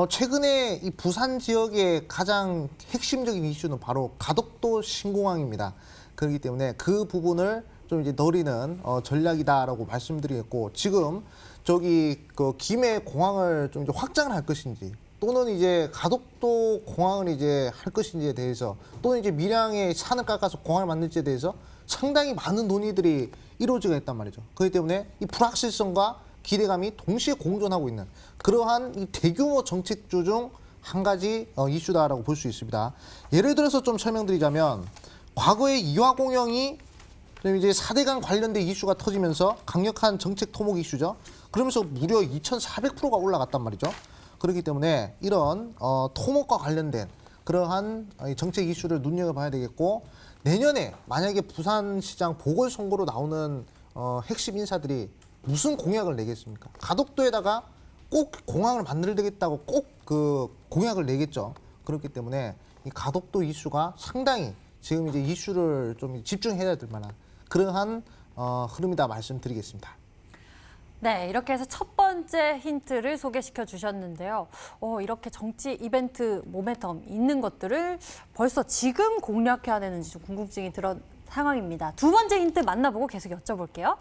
최근에 이 부산 지역의 가장 핵심적인 이슈는 바로 가덕도 신공항입니다. 그렇기 때문에 그 부분을 좀 이제 노리는 전략이다라고 말씀드리겠고 지금 저기 그 김해 공항을 좀 이제 확장을 할 것인지 또는 이제 가덕도 공항을 이제 할 것인지에 대해서 또는 이제 밀양에 산을 깎아서 공항을 만들지에 대해서 상당히 많은 논의들이 이루어지고 있단 말이죠. 그렇기 때문에 이 불확실성과 기대감이 동시에 공존하고 있는 그러한 이 대규모 정책주 중 한 가지 이슈다라고 볼 수 있습니다. 예를 들어서 좀 설명드리자면 과거에 이화공영이 이제 4대강 관련된 이슈가 터지면서 강력한 정책 토목 이슈죠. 그러면서 무려 2,400%가 올라갔단 말이죠. 그렇기 때문에 이런 토목과 관련된 그러한 정책 이슈를 눈여겨봐야 되겠고 내년에 만약에 부산시장 보궐선거로 나오는 핵심 인사들이 무슨 공약을 내겠습니까? 가덕도에다가 꼭 공항을 만들겠다고 꼭 그 공약을 내겠죠. 그렇기 때문에 이 가덕도 이슈가 상당히 지금 이제 이슈를 좀 집중해야 될 만한 그러한 흐름이다 말씀드리겠습니다. 네, 이렇게 해서 첫 번째 힌트를 소개시켜 주셨는데요. 이렇게 정치 이벤트 모멘텀 있는 것들을 벌써 지금 공략해야 되는지 좀 궁금증이 들은 상황입니다. 두 번째 힌트 만나보고 계속 여쭤볼게요.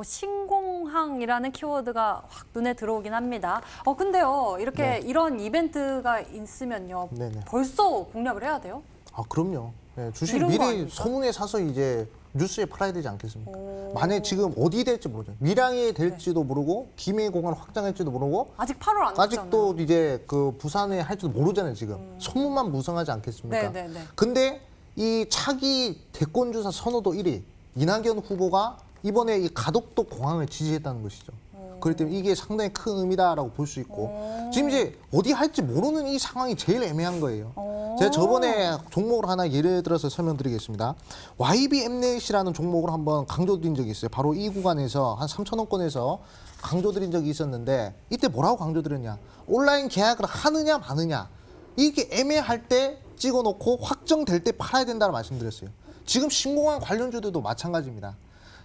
신공항이라는 키워드가 확 눈에 들어오긴 합니다. 근데요, 이렇게 네. 이런 이벤트가 있으면요, 네네. 벌써 공략을 해야 돼요? 그럼요. 네, 주식 이런 거 미리 아닙니까? 소문에 사서 이제 뉴스에 팔아야 되지 않겠습니까? 만약에 지금 어디 될지 모르죠. 밀양에 될지도 모르고 김해 공항 확장할지도 모르고 아직 8월 안 됐잖아요. 아직도 이제 그 부산에 할지도 모르잖아요. 지금 소문만 무성하지 않겠습니까? 네네네. 근데 이 차기 대권주사 선호도 1위 이낙연 후보가 이번에 이 가덕도 공항을 지지했다는 것이죠. 그렇기 때문에 이게 상당히 큰 의미다라고 볼 수 있고 지금 이제 어디 할지 모르는 이 상황이 제일 애매한 거예요. 제가 저번에 종목을 하나 예를 들어서 설명드리겠습니다. YBM넷이라는 종목을 한번 강조드린 적이 있어요. 바로 이 구간에서 한 3,000원권에서 강조드린 적이 있었는데 이때 뭐라고 강조드렸냐. 온라인 계약을 하느냐 마느냐. 이게 애매할 때 찍어놓고 확정될 때 팔아야 된다고 말씀드렸어요. 지금 신공항 관련주들도 마찬가지입니다.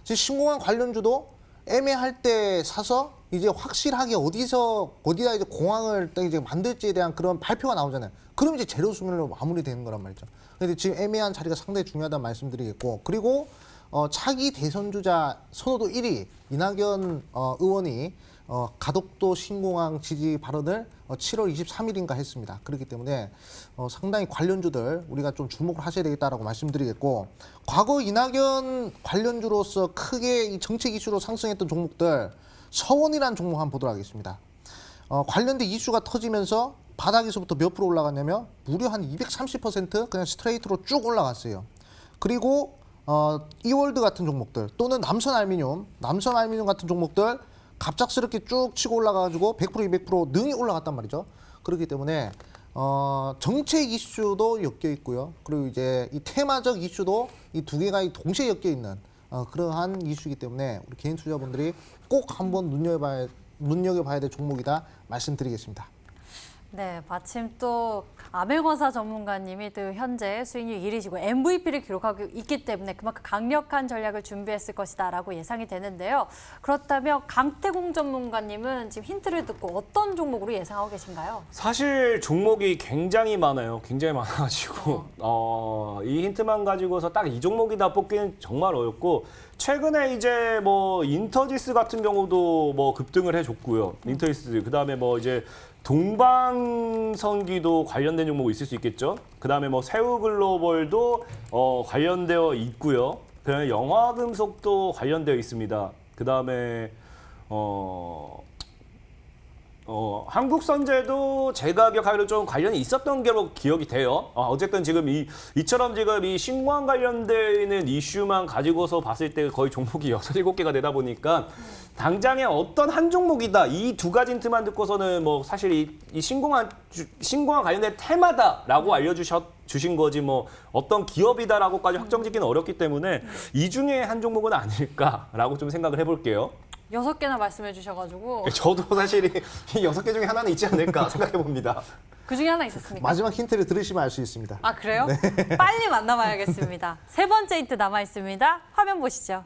지금 신공항 관련주도 애매할 때 사서 이제 확실하게 어디다 이제 공항을 이제 만들지에 대한 그런 발표가 나오잖아요. 그럼 이제 제로 수준으로 마무리되는 거란 말이죠. 근데 지금 애매한 자리가 상당히 중요하다는 말씀드리겠고 그리고 차기 대선 주자 선호도 1위 이낙연 의원이 가덕도 신공항 지지 발언을 7월 23일인가 했습니다. 그렇기 때문에 상당히 관련주들 우리가 좀 주목을 하셔야 되겠다라고 말씀드리겠고 과거 이낙연 관련주로서 크게 이 정책 이슈로 상승했던 종목들 서원이라는 종목 한번 보도록 하겠습니다. 관련된 이슈가 터지면서 바닥에서부터 몇 프로 올라갔냐면 무려 한 230% 그냥 스트레이트로 쭉 올라갔어요. 그리고 이월드 같은 종목들 또는 남선 알미늄 같은 종목들 갑작스럽게 쭉 치고 올라가가지고 100% 200% 능이 올라갔단 말이죠. 그렇기 때문에 정책 이슈도 엮여 있고요. 그리고 이제 이 테마적 이슈도 이 두 개가 동시에 엮여 있는 그러한 이슈이기 때문에 우리 개인 투자분들이 꼭 한번 눈여겨봐야 될 종목이다 말씀드리겠습니다. 네, 마침 또 아맹어사 전문가님이 또 현재 수익률 1위시고 MVP를 기록하고 있기 때문에 그만큼 강력한 전략을 준비했을 것이다라고 예상이 되는데요. 그렇다면 강태공 전문가님은 지금 힌트를 듣고 어떤 종목으로 예상하고 계신가요? 사실 종목이 굉장히 많아요. 굉장히 많아가지고 이 힌트만 가지고서 딱 이 종목이다 뽑기는 정말 어렵고 최근에 이제 뭐 인터지스 같은 경우도 뭐 급등을 해줬고요. 인터지스 그다음에 뭐 이제 동방선기도 관련된 종목이 있을 수 있겠죠. 그다음에 뭐 세우글로벌도 관련되어 있고요. 그다음에 영화금속도 관련되어 있습니다. 그다음에 한국선제도 제가 기억하기로 좀 관련이 있었던 게로 기억이 돼요. 어쨌든 지금 이처럼 지금 이 신고항 관련되어 있는 이슈만 가지고서 봤을 때 거의 종목이 6, 7개가 되다 보니까 당장에 어떤 한 종목이다. 이 두 가지 힌트만 듣고서는 뭐 사실 이 신고항 관련된 테마다라고 주신 거지 뭐 어떤 기업이다라고까지 확정짓기는 어렵기 때문에 이 중에 한 종목은 아닐까라고 좀 생각을 해볼게요. 6개나 말씀해 주셔가지고 저도 사실 이 6개 중에 하나는 있지 않을까 생각해 봅니다. 그 중에 하나 있었습니까? 마지막 힌트를 들으시면 알 수 있습니다. 아, 그래요? 빨리 만나봐야겠습니다. 세 번째 힌트 남아 있습니다. 화면 보시죠.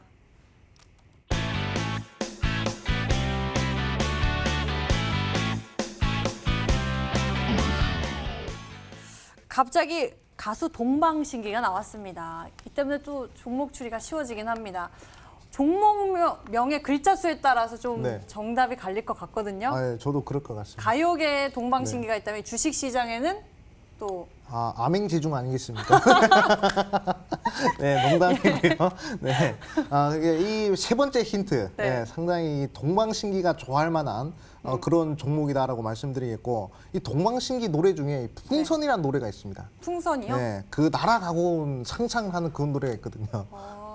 갑자기 가수 동방신기가 나왔습니다. 이 때문에 또 종목 추리가 쉬워지긴 합니다. 종목명의 글자 수에 따라서 좀 네. 정답이 갈릴 것 같거든요. 네, 저도 그럴 것 같습니다. 가요계에 동방신기가 있다면 주식시장에는 또 암행지중 아니겠습니까? 네, 농담이고요. 네, 이 세 번째 힌트, 네. 상당히 동방신기가 좋아할 만한 그런 종목이다라고 말씀드리겠고, 이 동방신기 노래 중에 풍선이라는 노래가 있습니다. 풍선이요? 네, 그 날아가고 온 상상하는 그런 노래가 있거든요.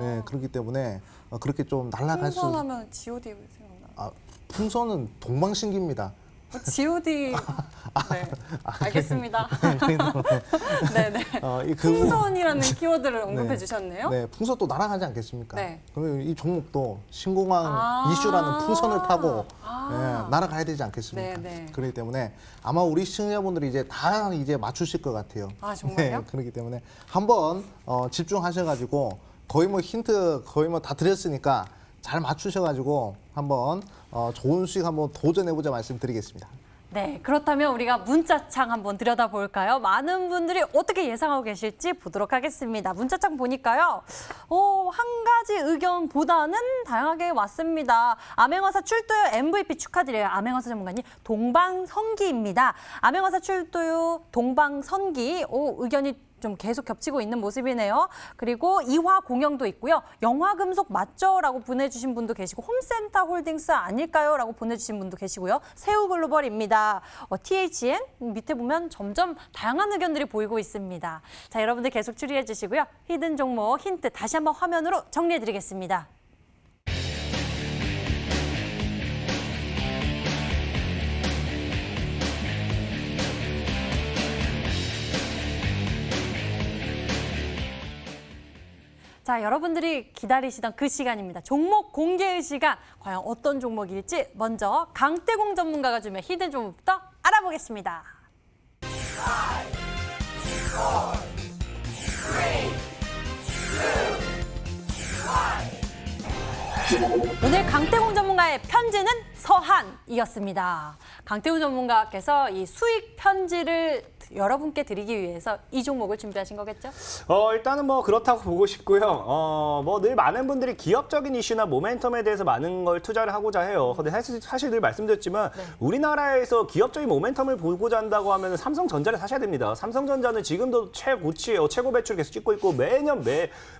네, 그렇기 때문에 그렇게 좀 날아갈 수. 풍선하면 G.O.D 생각나. 풍선은 동방신기입니다. G.O.D. 네, 알겠습니다. 네네. 풍선이라는 키워드를 언급해 주셨네요. 네, 풍선 또 날아가지 않겠습니까? 네. 그러면 이 종목도 신공항 이슈라는 풍선을 타고 날아가야 되지 않겠습니까? 네, 네. 그렇기 때문에 아마 우리 시청자분들이 이제 다 이제 맞추실 것 같아요. 아, 정말요? 네, 그렇기 때문에 한번 집중하셔가지고 거의 뭐 힌트 거의 뭐 다 드렸으니까 잘 맞추셔가지고 한번 좋은 수익 한번 도전해보자 말씀드리겠습니다. 네, 그렇다면 우리가 문자창 한번 들여다볼까요? 많은 분들이 어떻게 예상하고 계실지 보도록 하겠습니다. 문자창 보니까요. 한 가지 의견보다는 다양하게 왔습니다. 암행어사 출도요 MVP 축하드려요. 암행어사 전문가님 동방선기입니다. 암행어사 출도요 동방선기. 의견이 좀 계속 겹치고 있는 모습이네요. 그리고 이화공영도 있고요. 영화금속 맞죠? 라고 보내주신 분도 계시고 홈센터 홀딩스 아닐까요? 라고 보내주신 분도 계시고요. 세우글로벌입니다. THN 밑에 보면 점점 다양한 의견들이 보이고 있습니다. 자, 여러분들 계속 추리해 주시고요. 히든 종목 힌트 다시 한번 화면으로 정리해 드리겠습니다. 자, 여러분들이 기다리시던 그 시간입니다. 종목 공개의 시간. 과연 어떤 종목일지 먼저 강태공 전문가가 주면 히든 종목부터 알아보겠습니다. 오늘 강태공 전문가의 편지는 서한이었습니다. 강태공 전문가께서 이 수익 편지를 여러분께 드리기 위해서 이 종목을 준비하신 거겠죠? 일단은 뭐 그렇다고 보고 싶고요. 뭐 늘 많은 분들이 기업적인 이슈나 모멘텀에 대해서 많은 걸 투자를 하고자 해요. 근데 사실 늘 말씀드렸지만 우리나라에서 기업적인 모멘텀을 보고자 한다고 하면 삼성전자를 사셔야 됩니다. 삼성전자는 지금도 최고치예요. 최고 매출 계속 찍고 있고 매년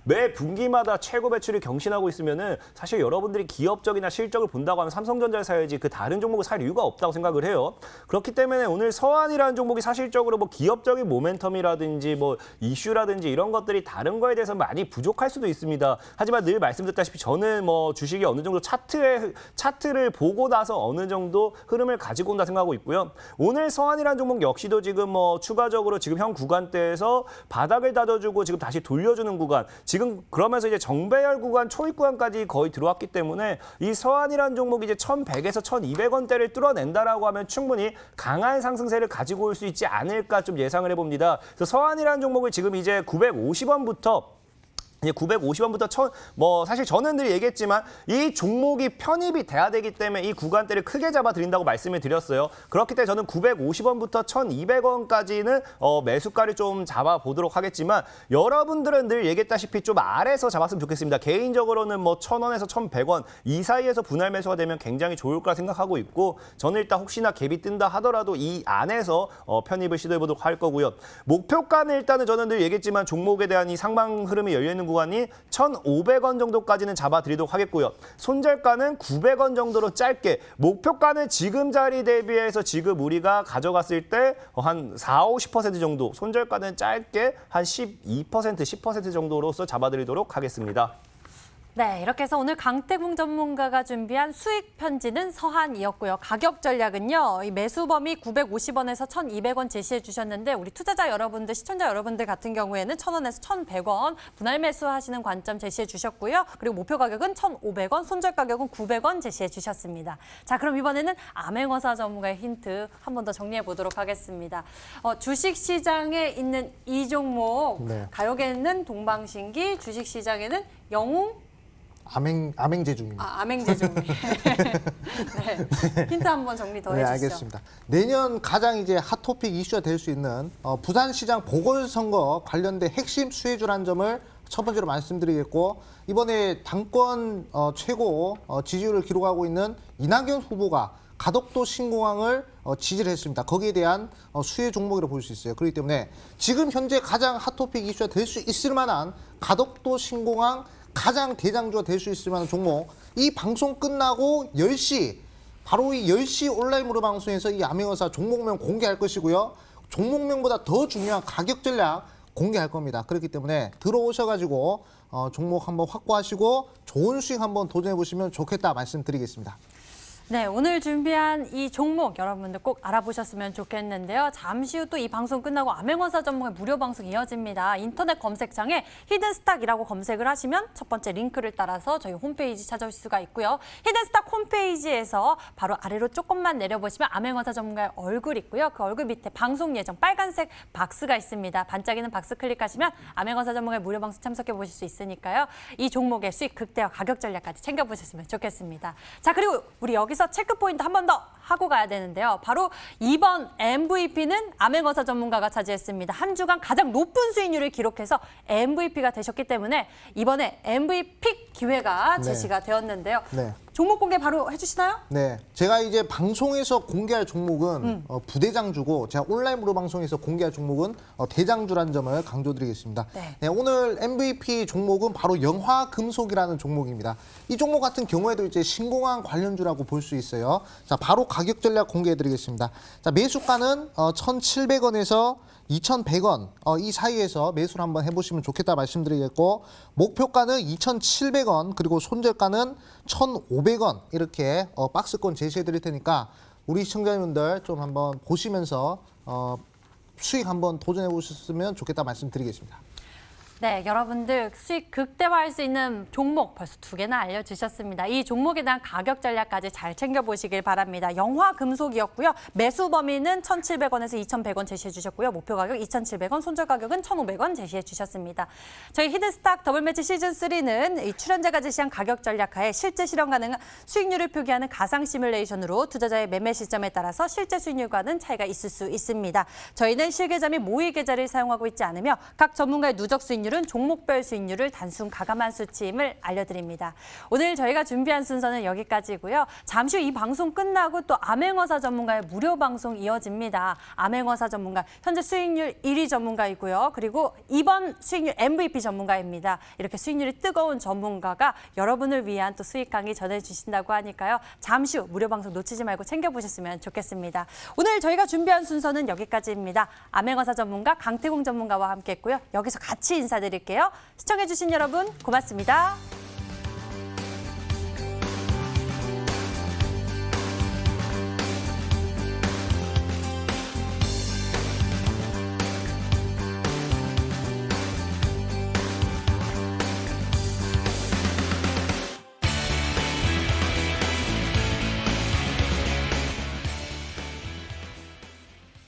매 분기마다 최고 매출을 경신하고 있으면은 사실 여러분들이 기업적이나 실적을 본다고 하면 삼성전자를 사야지 그 다른 종목을 살 이유가 없다고 생각을 해요. 그렇기 때문에 오늘 서한이라는 종목이 사실적으로 뭐 기업적인 모멘텀이라든지 뭐 이슈라든지 이런 것들이 다른 거에 대해서 많이 부족할 수도 있습니다. 하지만 늘 말씀드렸다시피 저는 뭐 주식이 어느 정도 차트를 보고 나서 어느 정도 흐름을 가지고 온다 생각하고 있고요. 오늘 서한이라는 종목 역시도 지금 뭐 추가적으로 지금 현 구간대에서 바닥을 다져주고 지금 다시 돌려주는 구간, 지금 그러면서 이제 정배열 구간, 초입 구간까지 거의 들어왔기 때문에 이 서한이라는 종목이 이제 1,100에서 1,200원대를 뚫어낸다라고 하면 충분히 강한 상승세를 가지고 올 수 있지 않을까 좀 예상을 해봅니다. 그래서 서한이라는 종목을 지금 이제 950원부터 이제 950원부터 뭐 사실 저는 늘 얘기했지만 이 종목이 편입이 돼야 되기 때문에 이 구간대를 크게 잡아드린다고 말씀을 드렸어요. 그렇기 때문에 저는 950원부터 1,200원까지는 매수가를 좀 잡아보도록 하겠지만 여러분들은 늘 얘기했다시피 좀 아래에서 잡았으면 좋겠습니다. 개인적으로는 뭐 1,000원에서 1,100원 이 사이에서 분할 매수가 되면 굉장히 좋을 거라 생각하고 있고 저는 일단 혹시나 갭이 뜬다 하더라도 이 안에서 편입을 시도해보도록 할 거고요. 목표가는 일단은 저는 늘 얘기했지만 종목에 대한 이 상방 흐름이 열려있는 구간이 1,500원 정도까지는 잡아드리도록 하겠고요. 손절가는 900원 정도로 짧게, 목표가는 지금 자리 대비해서 지금 우리가 가져갔을 때 한 40~50% 정도, 손절가는 짧게 한 10% 정도로서 잡아드리도록 하겠습니다. 네, 이렇게 해서 오늘 강태궁 전문가가 준비한 수익 편지는 서한이었고요. 가격 전략은요. 이 매수 범위 950원에서 1,200원 제시해 주셨는데 우리 투자자 여러분들, 시청자 여러분들 같은 경우에는 1,000원에서 1,100원 분할 매수하시는 관점 제시해 주셨고요. 그리고 목표 가격은 1,500원, 손절 가격은 900원 제시해 주셨습니다. 자, 그럼 이번에는 암행어사 전문가의 힌트 한 번 더 정리해 보도록 하겠습니다. 주식시장에 있는 이 종목, 네. 가요계는 동방신기, 주식시장에는 영웅, 암행제중입니다. 암행제중. 네. 힌트 한번 정리 더 네, 해주시죠. 알겠습니다. 내년 가장 이제 핫토픽 이슈가 될 수 있는 부산시장 보궐선거 관련된 핵심 수혜주라는 점을 첫 번째로 말씀드리겠고 이번에 당권 최고 지지율을 기록하고 있는 이낙연 후보가 가덕도 신공항을 지지를 했습니다. 거기에 대한 수혜 종목이라고 볼 수 있어요. 그렇기 때문에 지금 현재 가장 핫토픽 이슈가 될 수 있을 만한 가덕도 신공항 가장 대장주가 될 수 있을 만한 종목, 이 방송 끝나고 10시 바로 이 10시 온라인 무료 방송에서 이 암행어사 종목명 공개할 것이고요. 종목명보다 더 중요한 가격 전략 공개할 겁니다. 그렇기 때문에 들어오셔가지고 종목 한번 확보하시고 좋은 수익 한번 도전해 보시면 좋겠다 말씀드리겠습니다. 네, 오늘 준비한 이 종목 여러분들 꼭 알아보셨으면 좋겠는데요. 잠시 후 또 이 방송 끝나고 암행어사 전문의 무료 방송 이어집니다. 인터넷 검색창에 히든스탁이라고 검색을 하시면 첫 번째 링크를 따라서 저희 홈페이지 찾아오실 수가 있고요. 히든스탁 홈페이지에서 바로 아래로 조금만 내려보시면 암행어사 전문가의 얼굴 있고요. 그 얼굴 밑에 방송 예정 빨간색 박스가 있습니다. 반짝이는 박스 클릭하시면 암행어사 전문가의 무료 방송 참석해 보실 수 있으니까요. 이 종목의 수익 극대화 가격 전략까지 챙겨보셨으면 좋겠습니다. 자, 그리고 우리 여기서 체크 포인트 한 번 더 하고 가야 되는데요. 바로 이번 MVP는 암행어사 전문가가 차지했습니다. 한 주간 가장 높은 수익률을 기록해서 MVP가 되셨기 때문에 이번에 MVP 기회가 제시가 되었는데요. 네. 종목 공개 바로 해주시나요? 네, 제가 이제 방송에서 공개할 종목은 부대장주고 제가 온라인 무료 방송에서 공개할 종목은 대장주라는 점을 강조드리겠습니다. 네. 네, 오늘 MVP 종목은 바로 영화금속이라는 종목입니다. 이 종목 같은 경우에도 이제 신공항 관련주라고 볼 수 있어요. 자, 바로 가격 전략 공개해드리겠습니다. 자, 매수가는 1,700원에서 2,100원 이 사이에서 매수를 한번 해보시면 좋겠다 말씀드리겠고 목표가는 2,700원 그리고 손절가는 1,500원 이렇게 박스권 제시해 드릴 테니까 우리 시청자분들 좀 한번 보시면서 수익 한번 도전해 보셨으면 좋겠다 말씀드리겠습니다. 네, 여러분들 수익 극대화할 수 있는 종목 벌써 2개나 알려주셨습니다. 이 종목에 대한 가격 전략까지 잘 챙겨보시길 바랍니다. 영화금속이었고요. 매수 범위는 1,700원에서 2,100원 제시해 주셨고요. 목표 가격 2,700원, 손절 가격은 1,500원 제시해 주셨습니다. 저희 히든스탁 더블매치 시즌3는 이 출연자가 제시한 가격 전략하에 실제 실현 가능한 수익률을 표기하는 가상 시뮬레이션으로 투자자의 매매 시점에 따라서 실제 수익률과는 차이가 있을 수 있습니다. 저희는 실계좌 및 모의 계좌를 사용하고 있지 않으며 각 전문가의 누적 수익률은 종목별 수익률을 단순 가감한 수치임을 알려드립니다. 오늘 저희가 준비한 순서는 여기까지고요. 잠시 후 이 방송 끝나고 또 암행어사 전문가의 무료 방송 이어집니다. 암행어사 전문가, 현재 수익률 1위 전문가이고요. 그리고 이번 수익률 MVP 전문가입니다. 이렇게 수익률이 뜨거운 전문가가 여러분을 위한 또 수익 강의 전해주신다고 하니까요. 잠시 후 무료 방송 놓치지 말고 챙겨보셨으면 좋겠습니다. 오늘 저희가 준비한 순서는 여기까지입니다. 암행어사 전문가 강태공 전문가와 함께했고요. 여기서 같이 인사드릴게요. 시청해주신 여러분 고맙습니다.